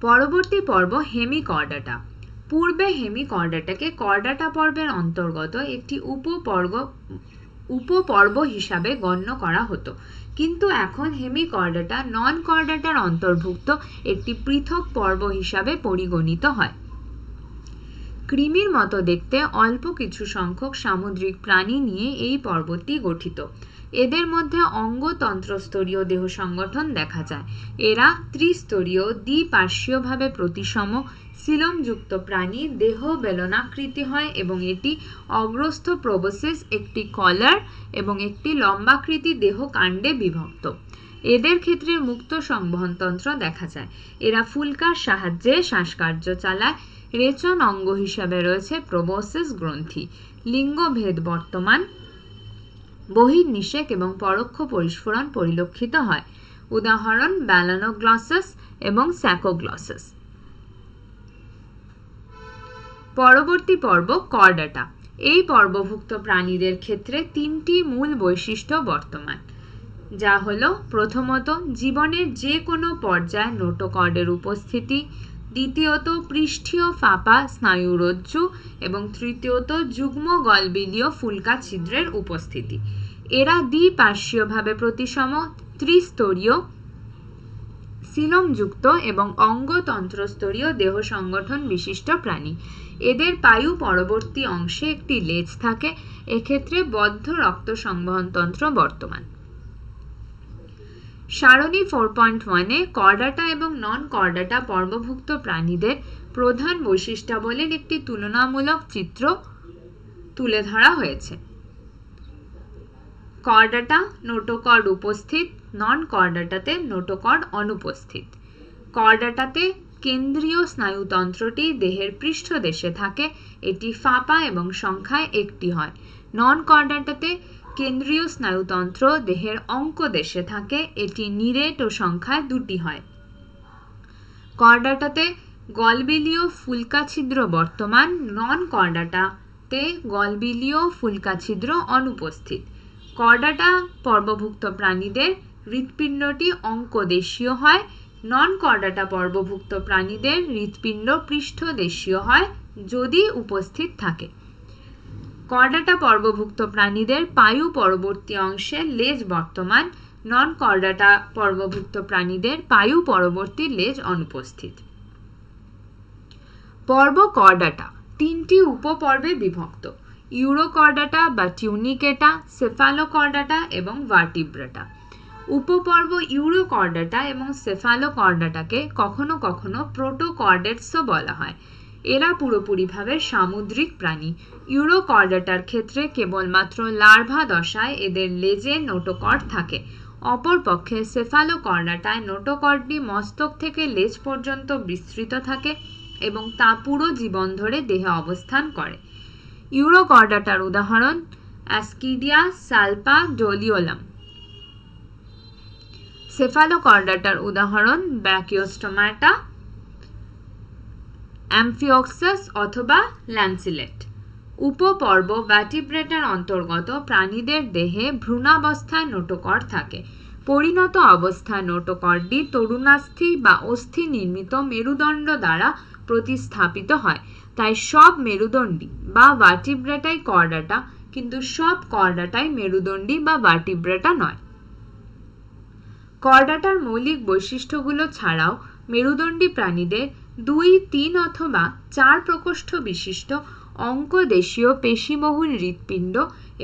পরবর্তী পর্ব হেমিকর্ডাটা। পূর্বে হেমিকর্ডাটাকে কর্ডাটা পর্বের অন্তর্গত একটি উপপর্ব হিসাবে গণ্য করা হতো, কিন্তু এখন হেমিকর্ডাটা নন কর্ডাটার অন্তর্ভুক্ত একটি পৃথক পর্ব হিসাবে পরিগণিত হয়। কৃমির মতো দেখতে অল্প কিছু সংখ্যক সামুদ্রিক প্রাণী নিয়ে এই পর্বটি গঠিত। এদের মধ্যে অঙ্গতন্ত্রস্তরীয় দেহ সংগঠন দেখা যায়। এরা ত্রিস্তরীয়, দ্বিপার্শ্বীয়ভাবে প্রতিসম, সিলোমযুক্ত প্রাণী। দেহ বেলনাকৃতি হয় এবং এটি অগ্রস্থ প্রোবসিস, একটি কলার এবং একটি লম্বাকৃতি দেহ কাণ্ডে বিভক্ত। এদের ক্ষেত্রে মুক্ত সংবহনতন্ত্র দেখা যায়। এরা ফুলকার সাহায্যে শ্বাসকার্য চালায়। রেচন অঙ্গ হিসাবে রয়েছে প্রোবসিস গ্রন্থি। লিঙ্গভেদ বর্তমান, বহির্নিষেক এবং পরোক্ষ পরিস্ফুরণ পরিলক্ষিত হয়। উদাহরণ ব্যালানোগ্লসাস এবং স্যাকোগ্লসাস। পরবর্তী পর্ব কর্ডাটা। এই পর্বভুক্ত প্রাণীদের ক্ষেত্রে তিনটি মূল বৈশিষ্ট্য বর্তমান, যা হলো প্রথমত জীবনের যে কোনো পর্যায়ে নোটোকর্ডের উপস্থিতি, দ্বিতীয়ত পৃষ্ঠীয় ফাঁপা স্নায়ুরজ্জু এবং তৃতীয়ত যুগ্ম গলবিলীয় ফুলকা ছিদ্রের উপস্থিতি। এরা দ্বিপার্শ্বীয়ভাবে প্রতিসম, ত্রিস্তরীয়, সিলোমযুক্ত এবং অঙ্গতন্ত্রস্তরীয় দেহ সংগঠন বিশিষ্ট প্রাণী। এদের পায়ু পরবর্তী অংশে একটি লেজ থাকে। এক্ষেত্রে বদ্ধ রক্ত সংবহনতন্ত্র বর্তমান। সারণী 4.1-এ কর্ডাটা এবং নন কর্ডাটা পর্বভুক্ত প্রাণীদের প্রধান বৈশিষ্ট্যাবলীর একটি তুলনামূলক চিত্র তুলে ধরা হয়েছে। কর্ডাটা নোটোকর্ড উপস্থিত, নন কর্ডাটাতে নোটোকর্ড অনুপস্থিত। কর্ডাটাতে কেন্দ্রীয় স্নায়ুতন্ত্রটি দেহের পৃষ্ঠদেশে থাকে। এটি ফাঁপা এবং সংখ্যায় একটি হয়। নন কর্ডাটাতে কেন্দ্রীয় স্নায়ুতন্ত্র দেহের অঙ্কদেশে থাকে। এটি নিরেট ও সংখ্যায় দুটি হয়। কর্ডাটাতে গলবিলীয় ফুলকা ছিদ্র বর্তমান, নন কর্ডাটাতে গলবিলীয় ফুলকা ছিদ্র অনুপস্থিত। কর্ডাটা পর্বভুক্ত প্রাণীদের হৃৎপিণ্ডটি অঙ্কদেশীয় হয়। নন কর্ডাটা পর্বভুক্ত প্রাণীদের হৃৎপিণ্ড পৃষ্ঠদেশীয় হয় যদি উপস্থিত থাকে। কর্ডাটা পর্বভুক্ত প্রাণীদের পায়ু পরবর্তী অংশে লেজ বর্তমান, নন কর্ডাটা পর্বভুক্ত প্রাণীদের পায়ু পরবর্তী লেজ অনুপস্থিত। পর্ব কর্ডাটা তিনটি উপপর্বে বিভক্ত: ইউরোকর্ডাটা বা টিউনিকেটা, সেফালোকর্ডাটা এবং ভার্টিব্রাটা। উপপর্ব ইউরোকর্ডাটা এবং সেফালোকর্ডাটাকে কখনো কখনো প্রোটোকর্ডেটসও বলা হয়। এরা পুরোপুরিভাবে সামুদ্রিক প্রাণী। ইউরোকর্ডাটার ক্ষেত্রে কেবলমাত্র লার্ভা দশায় এদের লেজে নোটোকর্ড থাকে। অপরপক্ষে সেফালোকর্ডাটায় নোটোকর্ডটি মস্তক থেকে লেজ পর্যন্ত বিস্তৃত থাকে এবং তা পুরো জীবন ধরে দেহে অবস্থান করে। ইউরোকর্ডাটার উদাহরণ অ্যাসকিডিয়া সালপা ডোলিওলাম। সেফালোকর্ডাটার উদাহরণ ব্র্যাকিওস্টোমাটা, অ্যামফিওক্সাস অথবা ল্যান্সিলেট। উপপর্ব ভার্টিব্রেটার অন্তর্গত প্রাণীদের দেহে ভ্রূণাবস্থায় নোটোকর্ড থাকে। পরিণত অবস্থায় নোটোকর্ডটি তরুণাস্থি বা অস্থি নির্মিত মেরুদণ্ড দ্বারা প্রতিস্থাপিত হয়। তাই সব মেরুদণ্ডী বা ভার্টিব্রেটাই কর্ডাটা, কিন্তু সব কর্ডাটাই মেরুদণ্ডী বা ভার্টিব্রেটা নয়। কর্ডাটার মৌলিক বৈশিষ্ট্যগুলো ছাড়াও মেরুদণ্ডী প্রাণীদের 2, 3 অথবা 4 প্রকোষ্ঠ বিশিষ্ট অঙ্কদেশীয় পেশিবহুল হৃৎপিণ্ড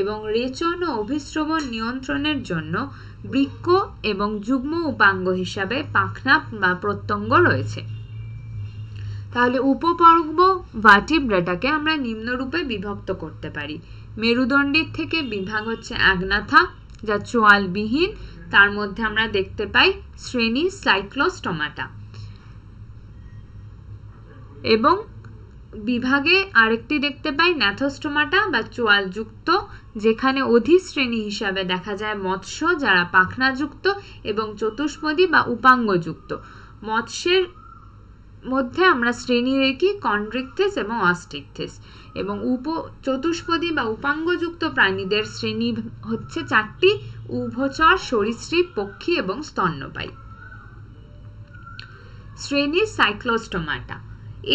এবং রেচন ও অভিস্রবণ নিয়ন্ত্রণের জন্য বৃক্ক এবং যুগ্ম উপাঙ্গ হিসাবে পাখনা বা প্রত্যঙ্গ রয়েছে। তাহলে উপপর্ব ভার্টিব্রাটাকে আমরা নিম্নরূপে বিভক্ত করতে পারি। মেরুদণ্ডের থেকে বিভাগ হচ্ছে অ্যাগনাথা, যা চোয়ালবিহীন। তার মধ্যে আমরা দেখতে পাই শ্রেণী সাইক্লোস্টোমাটা, এবং বিভাগে আরেকটি দেখতে পাই ন্যাথোস্টোমাটা বা চোয়ালযুক্ত, যেখানে অধিশ্রেণী হিসাবে দেখা যায় মৎস্য, যারা পাখনাযুক্ত, এবং চতুষ্পদী বা উপাঙ্গযুক্ত। মৎস্যের মধ্যে আমরা শ্রেণী দেখি কন্ড্রিকথিস এবং অস্টিকথিস, এবং চতুষ্পদী বা উপাঙ্গযুক্ত প্রাণীদের শ্রেণী হচ্ছে 4টি: উভচর, সরীসৃপ, পক্ষী এবং স্তন্যপায়ী। শ্রেণী সাইক্লোস্টোমাটা।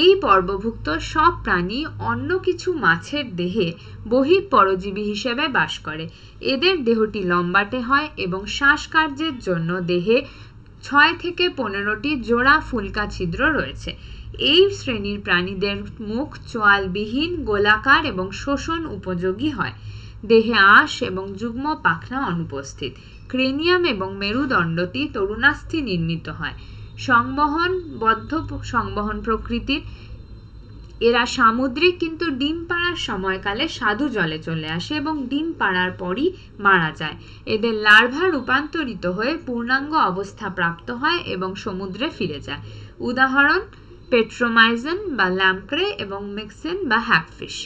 এই পর্বভুক্ত সব প্রাণী অন্য কিছু মাছের দেহে বহিঃপরজীবী হিসেবে বাস করে। এদের দেহটি লম্বাটে হয় এবং শ্বাসকার্যের জন্য দেহে 6 থেকে 15টি জোড়া ফুলকা ছিদ্র রয়েছে। এই শ্রেণীর প্রাণীদের মুখ চোয়ালবিহীন, গোলাকার এবং শোষণ উপযোগী হয়। দেহে আঁশ এবং যুগ্ম পাখনা অনুপস্থিত। ক্রেনিয়াম এবং মেরুদণ্ডটি তরুণাস্থি নির্মিত হয়। সংবহনবদ্ধ সংবহন প্রকৃতির। এরা সামুদ্রিক, কিন্তু ডিম পাড়ার সময়কালে স্বাদু জলে চলে আসে এবং ডিম পাড়ার পরই মারা যায়। এদের লার্ভা রূপান্তরিত হয়ে পূর্ণাঙ্গ অবস্থা প্রাপ্ত হয় এবং সমুদ্রে ফিরে যায়। উদাহরণ পেট্রোমাইজন বা ল্যাম্প্রে এবং মিক্সেন বা হ্যাগফিশ।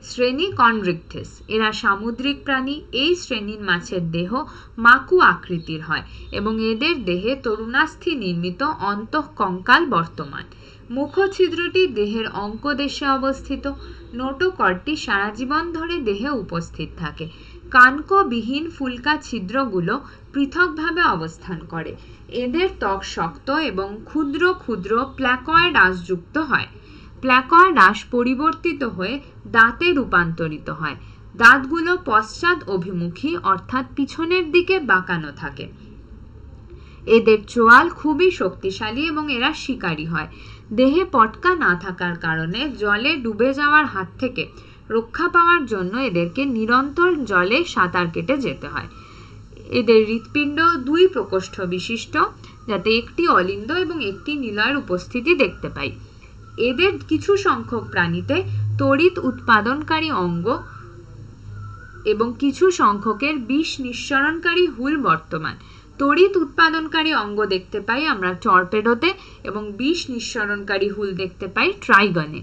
শ্রেণী কন্ড্রিকথিস। এরা সামুদ্রিক প্রাণী। এই শ্রেণীর মাছের দেহ মাকু আকৃতির হয় এবং এদের দেহে তরুণাস্থি নির্মিত অন্তঃকঙ্কাল বর্তমান। মুখছিদ্রটি দেহের অঙ্কদেশে অবস্থিত। নোটোকর্ডটি সারা জীবন ধরে দেহে উপস্থিত থাকে। কানকবিহীন ফুলকা ছিদ্রগুলো পৃথকভাবে অবস্থান করে। এদের ত্বক শক্ত এবং ক্ষুদ্র ক্ষুদ্র প্ল্যাকয়েড আঁশযুক্ত হয়। প্ল্যাকয়েড আঁশ পরিবর্তিত হয়ে দাঁতে রূপান্তরিত হয়। দাঁতগুলো পশ্চাৎ অভিমুখী, অর্থাৎ পিছনের দিকে বাঁকানো থাকে। এদের চোয়াল খুবই শক্তিশালী এবং এরা শিকারী হয়। দেহে পটকা না থাকার কারণে জলে ডুবে যাওয়ার হাত থেকে রক্ষা পাওয়ার জন্য এদেরকে নিরন্তর জলে সাঁতার কেটে যেতে হয়। এদের হৃৎপিণ্ড 2 প্রকোষ্ঠ বিশিষ্ট, যাতে একটি অলিন্দ এবং একটি নিলয়ের উপস্থিতি দেখতে পাই। এদের কিছু সংখ্যক প্রাণীতে তড়িৎ উৎপাদনকারী অঙ্গ এবং কিছু সংখ্যকের বিষ নিঃসরণকারী হুল বর্তমান। তড়িৎ উৎপাদনকারী অঙ্গ দেখতে পাই আমরা টর্পেডোতে এবং বিষ নিঃসরণকারী হুল দেখতে পাই ট্রাইগনে।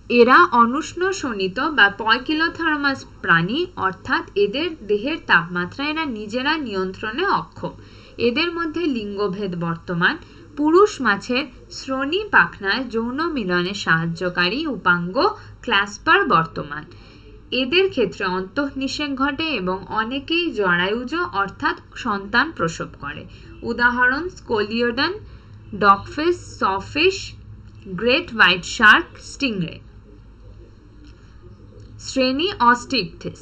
এরা অনুষ্ণ শোণিত বা পয়কিলোথার্মাস প্রাণী, অর্থাৎ এদের দেহের তাপমাত্রা এরা নিজেরা নিয়ন্ত্রণে অক্ষম। এদের মধ্যে লিঙ্গভেদ বর্তমান। পুরুষ মাছের শ্রোণী পাখনায় যৌন মিলনে সাহায্যকারী উপাঙ্গ ক্ল্যাস্পার বর্তমান। এদের ক্ষেত্রে অন্তঃনিষেক ঘটে এবং অনেকেই জরায়ুজ, অর্থাৎ সন্তান প্রসব করে। উদাহরণ Scoliodon, dogfish, sawfish, great white shark, stingray. শ্রেণী অস্টিকথিস।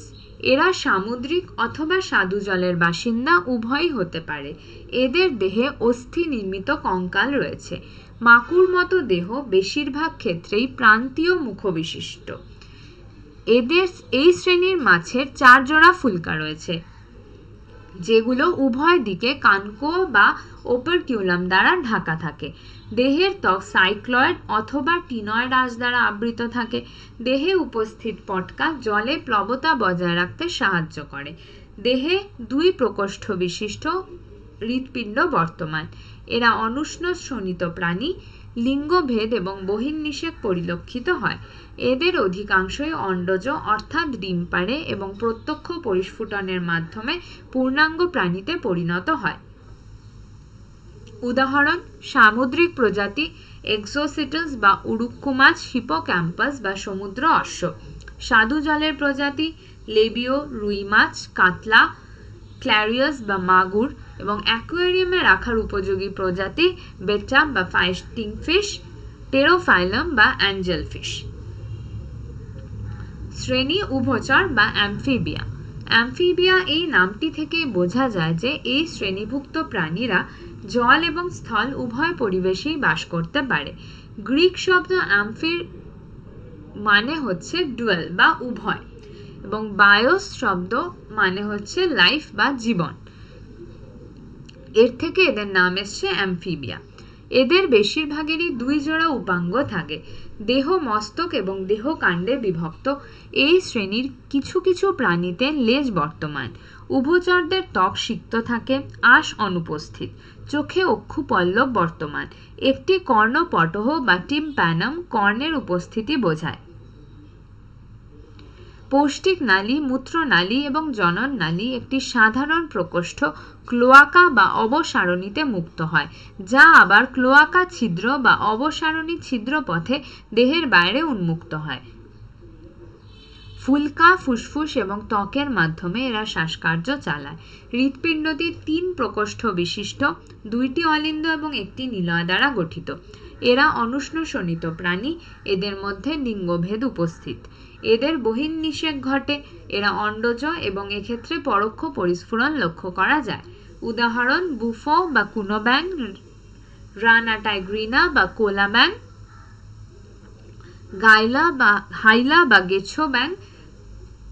এরা সামুদ্রিক অথবা স্বাদু জলের বাসিন্দা, উভয়ই হতে পারে। এদের দেহে অস্থি নির্মিত কঙ্কাল রয়েছে। মাকুর মতো দেহ বেশিরভাগ ক্ষেত্রেই প্রান্তীয় মুখবিশিষ্ট। এই শ্রেণীর মাছের 4 জোড়া ফুলকা রয়েছে, যেগুলো উভয় দিকে কানকো বা ওপারকিউলাম দ্বারা ঢাকা থাকে। দেহের ত্বক সাইক্লয়েড অথবা টিনয়েড আঁশ দ্বারা আবৃত থাকে। দেহে উপস্থিত পটকা জলে প্লবতা বজায় রাখতে সাহায্য করে। দেহে 2 প্রকোষ্ঠ বিশিষ্ট হৃৎপিণ্ড বর্তমান। এরা অনুষ্ণ শোণিত প্রাণী। লিঙ্গভেদ এবং বহির্নিষেক পরিলক্ষিত হয়। এদের অধিকাংশই অন্ডজ, অর্থাৎ ডিম পাড়ে এবং প্রত্যক্ষ পরিস্ফুটনের মাধ্যমে পূর্ণাঙ্গ প্রাণীতে পরিণত হয়। উদাহরণ সামুদ্রিক প্রজাতি এক্সোসিটাস বা উড়ুক্কু মাছ, হিপোক্যাম্পাস বা সমুদ্র অশ্ব। স্বাদু জলের প্রজাতি লেবিও, রুই মাছ, কাতলা, ক্ল্যারিয়াস বা মাগুর, এবং অ্যাকোয়ারিয়ামে রাখার উপযোগী প্রজাতি বেটা বা ফাইটিং ফিশ, টেরোফাইলাম বা অ্যাঞ্জেলফিশ। শ্রেণী উভচর বা অ্যামফিবিয়া। অ্যামফিবিয়া এই নামটি থেকে বোঝা যায় যে এই শ্রেণীভুক্ত প্রাণীরা জল এবং স্থল উভয় পরিবেশেই বাস করতে পারে। গ্রিক শব্দ অ্যামফির মানে হচ্ছে ডুয়েল বা উভয়, এবং বায়োস শব্দ মানে হচ্ছে লাইফ বা জীবন। এর থেকে এদের নাম এসছে অ্যামফিবিয়া। এদের বেশিরভাগেরই 2 জোড়া উপাঙ্গ থাকে, দেহ মস্তক এবং দেহ কাণ্ডে বিভক্ত। এই শ্রেণীর কিছু কিছু প্রাণীতে লেজ বর্তমান। উভচরদের ত্বক সিক্ত থাকে, আঁশ অনুপস্থিত। চোখে অক্ষু পল্লব বর্তমান। একটি কর্ণপটহ বা টিম্প্যানাম কর্ণের উপস্থিতি বোঝায়। পৌষ্টিক নালী, মূত্রনালী এবং জনন নালী একটি সাধারণ প্রকোষ্ঠ ক্লোয়াকা বা অবসারণীতে মুক্ত হয়, যা আবার ক্লোয়াকা ছিদ্র বা অবসারণী ছিদ্র পথে দেহের বাইরে উন্মুক্ত হয়। ফুলকা, ফুসফুস এবং ত্বকের মাধ্যমে এরা শ্বাসকার্য চালায়। হৃৎপিণ্ডটি 3 প্রকোষ্ঠ বিশিষ্ট, 2টি অলিন্দ এবং 1টি নিলয় দ্বারা গঠিত। এরা অনুষ্ণ শোণিত প্রাণী, এদের মধ্যে লিঙ্গভেদ উপস্থিত। এদের বহির্নিষেক ঘটে, এরা অন্ডজ এবং এক্ষেত্রে পরোক্ষ পরিস্ফুরণ লক্ষ্য করা যায়। উদাহরণ বুফো বা কুনো ব্যাং, রানা টাইগ্রিনা বা কোলা ব্যাং, হাইলা বা গেছো ব্যাং,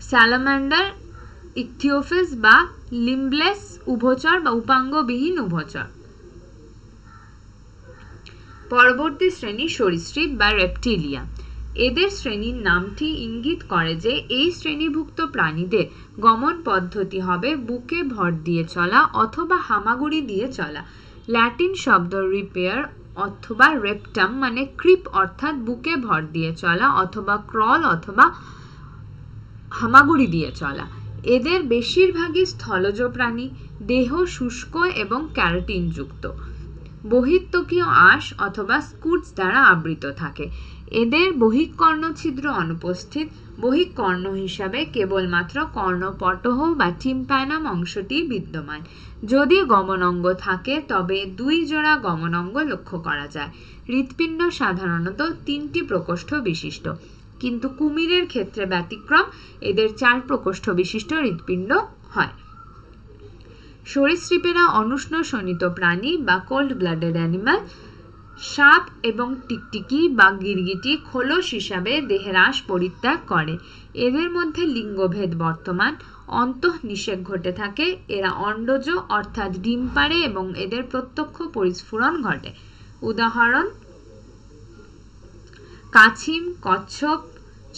স্যালামান্ডার, ইকথিওফিস বা লিম্বলেস উভচর বা উপাঙ্গবিহীন উভচর। পরবর্তী শ্রেণী সরীসৃপ বা রেপটিলিয়া। এদের শ্রেণীর নামটি ইঙ্গিত করে যে এই শ্রেণীভুক্ত প্রাণীদের গমন পদ্ধতি হবে বুকে ভর দিয়ে চলা অথবা হামাগুড়ি দিয়ে চলা। ল্যাটিন শব্দ রিপেয়ার অথবা রেপটাম মানে ক্রিপ অর্থাৎ বুকে ভর দিয়ে চলা, অথবা ক্রল অথবা হামাগুড়ি দিয়ে চলা। এদের বেশিরভাগই স্থলজ প্রাণী, দেহ শুষ্ক এবং ক্যারাটিন যুক্ত, বহির্ত্বকীয় আঁশ অথবা স্কুটস দ্বারা আবৃত থাকে। এদের বহিঃকর্ণ ছিদ্র অনুপস্থিত। বহিঃকর্ণ হিসাবে কেবলমাত্র কর্ণপটহ বা টিম্প্যানাম অংশটি বিদ্যমান। যদি গমনাঙ্গ থাকে তবে 2 জোড়া গমনাঙ্গ লক্ষ্য করা যায়। হৃৎপিণ্ড সাধারণত 3টি প্রকোষ্ঠ বিশিষ্ট, কিন্তু কুমিরের ক্ষেত্রে ব্যতিক্রম, এদের 4 প্রকোষ্ঠ বিশিষ্ট হৃৎপিণ্ড হয়। সরীসৃপেরা অনুষ্ণ শোণিত প্রাণী বা কোল্ড ব্লাডেড অ্যানিমাল। সাপ এবং টিকটিকি বা গিরগিটি খোলস হিসাবে দেহের আঁশ পরিত্যাগ করে। এদের মধ্যে লিঙ্গভেদ বর্তমান, অন্তঃনিষেক ঘটে থাকে। এরা অন্ডজ অর্থাৎ ডিম পাড়ে এবং এদের প্রত্যক্ষ পরিস্ফুরণ ঘটে। উদাহরণ কাছিম, কচ্ছপ,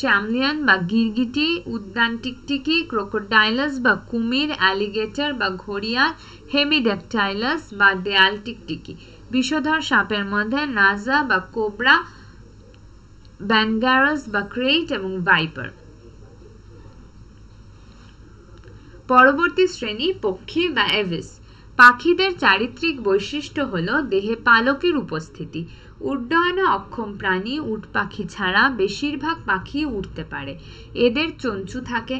চ্যামলিয়ান বা গিরগিটি, উদ্যান টিকটিকি, ক্রোকোডাইলাস বা কুমির, অ্যালিগেটর বা ঘড়িয়াল, হেমিড্যাকটাইলাস বা দেয়াল টিকটিকি। বিষধর সাপের মধ্যে নাজা বা কোবরা, ব্যানগারাস বা ক্রেইট এবং ভাইপার। পরবর্তী শ্রেণী পক্ষী বা এভিস। পাখিদের চারিত্রিক বৈশিষ্ট্য হল দেহে পালকের উপস্থিতি। উড্ডয়নে অক্ষম প্রাণী উট পাখি ছাড়া বেশিরভাগ পাখি উঠতে পারে। এদের চঞ্চু থাকে।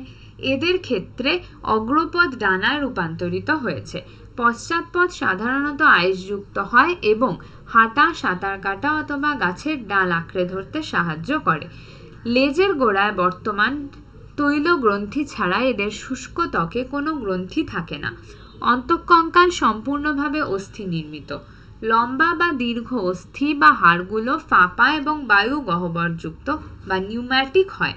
এদের ক্ষেত্রে অগ্রপদ ডানায় রূপান্তরিত হয়েছে। পশ্চাৎপদ সাধারণত আইসযুক্ত হয় এবং হাঁটা, সাঁতার কাটা অথবা গাছের ডাল আঁকড়ে ধরতে সাহায্য করে। লেজের গোড়ায় বর্তমান তৈল গ্রন্থি ছাড়া এদের শুষ্ক ত্বকে কোনো গ্রন্থি থাকে না। অন্তঃকঙ্কাল সম্পূর্ণভাবে অস্থি নির্মিত। লম্বা বা দীর্ঘ অস্থি বা হাড়গুলো ফাঁপা এবং বায়ু গহ্বরযুক্ত বা নিউম্যাটিক হয়।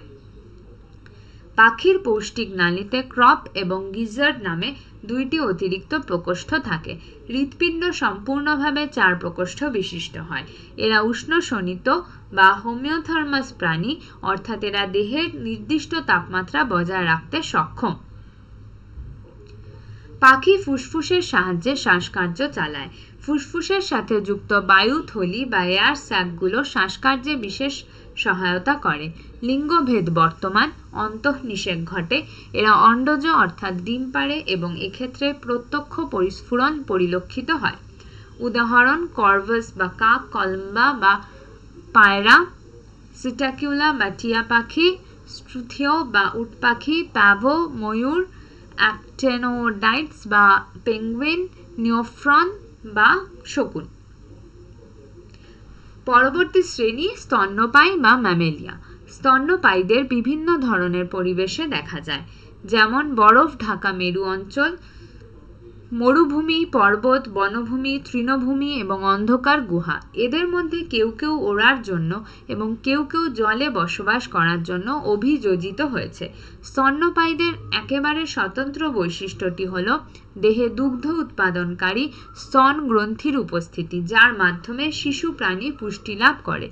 পাখির পৌষ্টিক নালীতে ক্রপ এবং গিজার্ড নামে 2টি অতিরিক্ত প্রকোষ্ঠ থাকে। হৃৎপিণ্ড সম্পূর্ণভাবে 4 প্রকোষ্ঠ বিশিষ্ট হয়। এরা উষ্ণ শোণিত বা হোমিওথার্মাস প্রাণী, অর্থাৎ এরা দেহের নির্দিষ্ট তাপমাত্রা বজায় রাখতে সক্ষম। পাখি ফুসফুসের সাহায্যে শ্বাসকার্য চালায়। ফুসফুসের সাথে যুক্ত বায়ুথলি বা এয়ার স্যাকগুলো শ্বাসকার্যে বিশেষ সহায়তা করে। লিঙ্গভেদ বর্তমান, অন্তঃনিষেক ঘটে। এরা অন্ডজ অর্থাৎ ডিম পাড়ে এবং এক্ষেত্রে প্রত্যক্ষ পরিস্ফুরণ পরিলক্ষিত হয়। উদাহরণ কর্ভাস বা কাক, কলম্বা বা পায়রা, সিটাকিউলা বা টিয়া পাখি, স্ট্রুথিও বা উট পাখি, প্যাভো ময়ূর, অ্যাক্টেনোডাইটস বা পেঙ্গুইন, নিওফ্রন বা শকুন। পরবর্তী শ্রেণী স্তন্যপায়ী বা ম্যামেলিয়া। স্তন্যপায়ীদের বিভিন্ন ধরনের পরিবেশে দেখা যায়, যেমন বরফ ঢাকা মেরু অঞ্চল, মরুভূমি, পর্বত, বনভূমি, তৃণভূমি এবং অন্ধকার গুহা। এদের মধ্যে কেউ কেউ ওড়ার জন্য এবং কেউ কেউ জলে বসবাস করার জন্য অভিযোজিত হয়েছে। স্তন্যপায়ীদের একেবারে স্বতন্ত্র বৈশিষ্ট্যটি হল দেহে দুগ্ধ উৎপাদনকারী স্তন গ্রন্থির উপস্থিতি, যার মাধ্যমে শিশু প্রাণী পুষ্টি লাভ করে।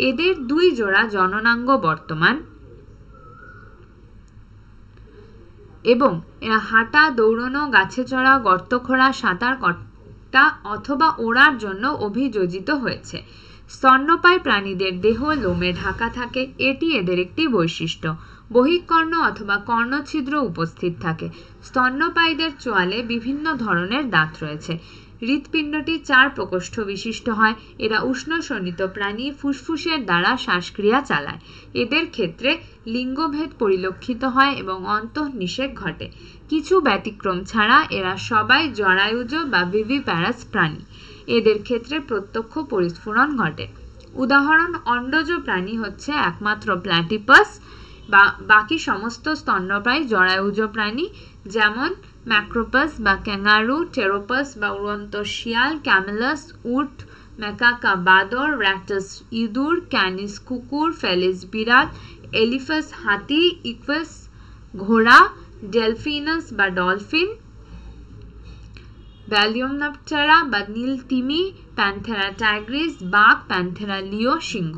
এদের 2 জোড়া জননাঙ্গ বর্তমান এবং এরা হাঁটা, দৌড়ানো, গাছে চড়া, গর্ত খোঁড়া, সাঁতার কাটা অথবা ওড়ার জন্য অভিযোজিত হয়েছে। স্তন্যপায়ী প্রাণীদের দেহ লোমে ঢাকা থাকে, এটি এদের একটি বৈশিষ্ট্য। বহিঃকর্ণ অথবা কর্ণছিদ্র উপস্থিত থাকে। স্তন্যপায়ীদের চোয়ালে বিভিন্ন ধরনের দাঁত রয়েছে। হৃৎপিণ্ডটি 4 প্রকোষ্ঠ বিশিষ্ট হয়। এরা উষ্ণশোণিত প্রাণী, ফুসফুসের দ্বারা শ্বাসক্রিয়া চালায়। এদের ক্ষেত্রে লিঙ্গভেদ পরিলক্ষিত হয় এবং অন্তঃনিষেক ঘটে। কিছু ব্যতিক্রম ছাড়া এরা সবাই জরায়ুজ বা ভিভিপ্যারাস প্রাণী। এদের ক্ষেত্রে প্রত্যক্ষ পরিস্ফুরণ ঘটে। উদাহরণ: অন্ডজ প্রাণী হচ্ছে একমাত্র প্ল্যাটিপাস, বা বাকি সমস্ত স্তন্যপায়ী জরায়ুজ প্রাণী, যেমন ম্যাক্রোপাস বা ক্যাঙ্গারু, টেরোপাস বা উড়ন্ত শিয়াল, ক্যামেলাস উট, ম্যাকাকা বাদর, র্যাটাস ইঁদুর, ক্যানিস কুকুর, ফেলিস বিড়াল, এলিফাস হাতি, ইকুয়াস ঘোড়া, ডেলফিনাস বা ডলফিন, ব্যালিওনাপটেরা বা নীল তিমি, প্যান্থেরা টাইগ্রিস বাঘ, প্যান্থেরা লিও সিংহ।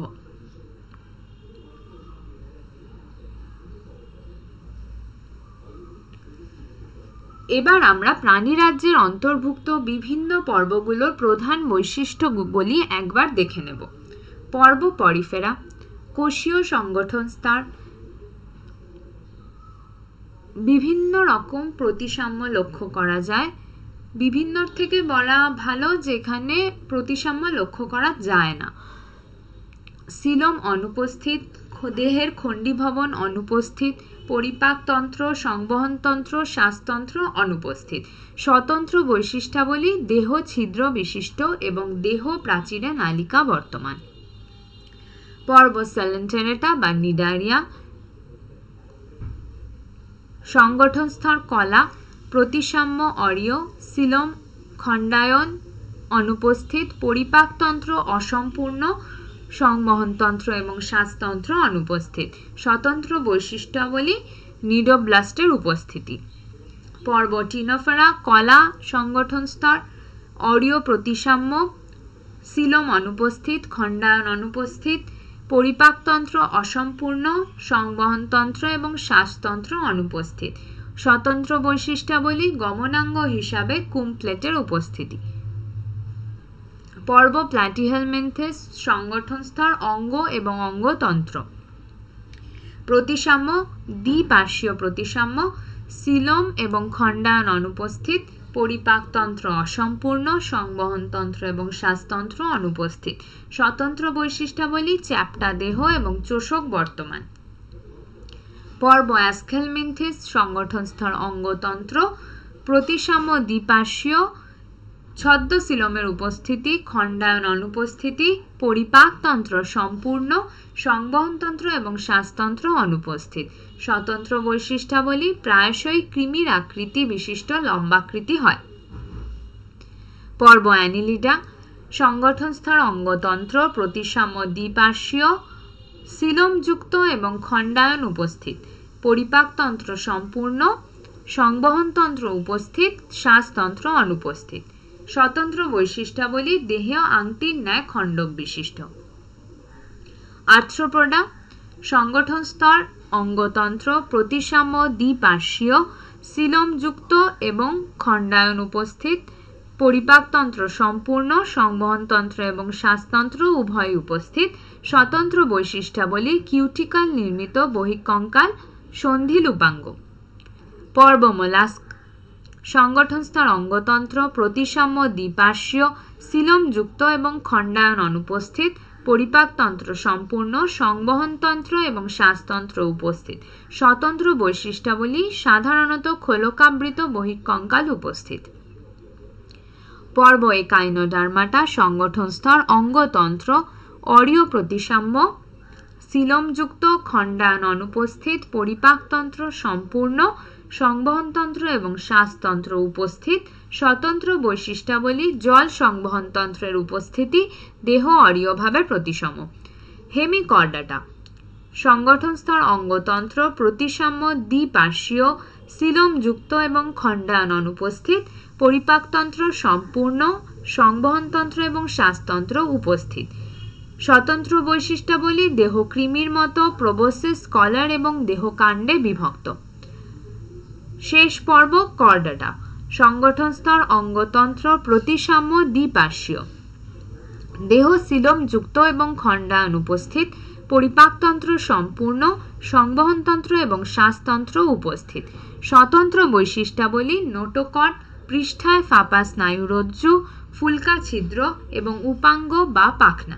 এবার আমরা প্রাণীরাজ্যের অন্তর্ভুক্ত বিভিন্ন পর্বগুলোর প্রধান বৈশিষ্ট্যগুলি একবার দেখে নেব। পর্ব পরিফেরা, কোষীয় সংগঠন স্তর, বিভিন্ন রকম প্রতিসাম্য লক্ষ্য করা যায়। বিভিন্নর থেকে বলা ভালো, যেখানে প্রতিসাম্য লক্ষ্য করা যায় না। সিলোম অনুপস্থিত, দেহের খণ্ডীভবন অনুপস্থিত, পরিপাকতন্ত্র, সংবহনতন্ত্র, শ্বাসতন্ত্র অনুপস্থিত। স্বতন্ত্র বৈশিষ্ট্যাবলী: দেহ ছিদ্র বিশিষ্ট এবং দেহ প্রাচীরে নালিকা বর্তমান। পর্ব সেলেন্টেরেটা বা নিডারিয়া, সংগঠন স্তর কলা, প্রতিসাম্য অরীয়, সিলোম খণ্ডায়ন অনুপস্থিত, পরিপাকতন্ত্র অসম্পূর্ণ, সংবহনতন্ত্র এবং শ্বাসতন্ত্র অনুপস্থিত। স্বতন্ত্র বৈশিষ্ট্যাবলী: নিডোব্লাস্টের উপস্থিতি। পর্ব টিনোফেরা, কলা, সংগঠন স্তর অরীয়, প্রতিসাম্য, সিলোম অনুপস্থিত, খণ্ডায়ন অনুপস্থিত, পরিপাকতন্ত্র অসম্পূর্ণ, সংবহনতন্ত্র এবং শ্বাসতন্ত্র অনুপস্থিত। স্বতন্ত্র বৈশিষ্ট্যাবলী: গমনাঙ্গ হিসাবে কুমপ্লেটের উপস্থিতি। পর্ব প্ল্যাটিহেলমিনথেস, সংগঠন স্তর অঙ্গ এবং অঙ্গতন্ত্র। প্রতিসাম্য: দ্বিপার্শ্বীয় প্রতিসাম্য, সিলোম এবং খণ্ডায়ন অনুপস্থিত, পরিপাকতন্ত্র অসম্পূর্ণ, সংবহনতন্ত্র এবং শ্বাসতন্ত্র অনুপস্থিত। স্বতন্ত্র বৈশিষ্ট্যাবলী: চ্যাপ্টা দেহ এবং চোষক বর্তমান। পর্ব অ্যাসকেলমিনথেস, সংগঠন স্তর অঙ্গতন্ত্র। প্রতিসাম্য: দ্বিপার্শ্বীয়, ছদ্ম সিলোমের উপস্থিতি, খণ্ডায়ন অনুপস্থিতি, পরিপাকতন্ত্র সম্পূর্ণ, সংবহনতন্ত্র এবং শ্বাসতন্ত্র অনুপস্থিত। স্বতন্ত্র বৈশিষ্ট্যাবলী: প্রায়শই কৃমির আকৃতি বিশিষ্ট লম্বাকৃতি হয়। পর্ব অ্যানিলিডা, সংগঠন স্তর অঙ্গতন্ত্র। প্রতিসাম্য: দ্বিপার্শ্বীয়, সিলোমযুক্ত এবং খণ্ডায়ন উপস্থিত, পরিপাকতন্ত্র সম্পূর্ণ, সংবহনতন্ত্র উপস্থিত, শ্বাসতন্ত্র অনুপস্থিত। স্বতন্ত্র বৈশিষ্ট্যাবলী: দেহে আংটির ন্যায় খণ্ডক বিশিষ্ট। আর্থ্রোপোডা, সংগঠন স্তর অঙ্গতন্ত্র। প্রতিসাম্য: দ্বিপার্শ্বীয়, সিলোমযুক্ত এবং খণ্ডায়ন উপস্থিত, পরিপাকতন্ত্র সম্পূর্ণ, সংবহনতন্ত্র এবং শ্বাসতন্ত্র উভয় উপস্থিত। স্বতন্ত্র বৈশিষ্ট্যাবলী: কিউটিকল নির্মিত বহিঃকঙ্কাল, সন্ধিলুপাঙ্গ। পর্ব মোলাস্ক, সংগঠন স্তর অঙ্গতন্ত্র। প্রতিসাম্য: দ্বিপার্শ্বীয়, সিলোমযুক্ত এবং খণ্ডায়ন অনুপস্থিত, পরিপাকতন্ত্র সম্পূর্ণ, সংবহনতন্ত্র এবং শ্বাসতন্ত্র উপস্থিত। স্বতন্ত্র বৈশিষ্ট্যাবলী: সাধারণত খোলকাবৃত বহিঃকঙ্কাল উপস্থিত। পর্ব একাইনোডার্মাটা, সংগঠন স্তর অঙ্গতন্ত্র। অরীয়, প্রতিসাম্য, সিলোমযুক্ত, খণ্ডায়ন অনুপস্থিত, পরিপাকতন্ত্র সম্পূর্ণ, সংবহনতন্ত্র এবং শ্বাসতন্ত্র উপস্থিত। স্বতন্ত্র বৈশিষ্ট্যাবলী জল সংবহনতন্ত্রের উপস্থিতি, দেহ অরীয়ভাবে প্রতিসম। হেমিকর্ডাটা সংগঠন স্তর অঙ্গতন্ত্র প্রতিসাম্য দ্বিপার্শ্বীয়, সিলোমযুক্ত এবং খণ্ডায়ন অনুপস্থিত। পরিপাকতন্ত্র সম্পূর্ণ, সংবহনতন্ত্র এবং শ্বাসতন্ত্র উপস্থিত। স্বতন্ত্র বৈশিষ্ট্যাবলী দেহ কৃমির মতো, প্রোবসিস, কলার এবং দেহ কাণ্ডে বিভক্ত। শেষ পর্ব কর্ডাটা সংগঠন স্তর অঙ্গতন্ত্র প্রতিসাম্য দ্বিপার্শ্বীয়, দেহ সিলোমযুক্ত এবং খণ্ডায়ন উপস্থিত। পরিপাকতন্ত্র সম্পূর্ণ, সংবহনতন্ত্র এবং শ্বাসতন্ত্র উপস্থিত। স্বতন্ত্র বৈশিষ্ট্যাবলী নোটোকট, পৃষ্ঠায় ফাঁপা স্নায়ুরজ্জু, ফুলকা ছিদ্র এবং উপাঙ্গ বা পাখনা।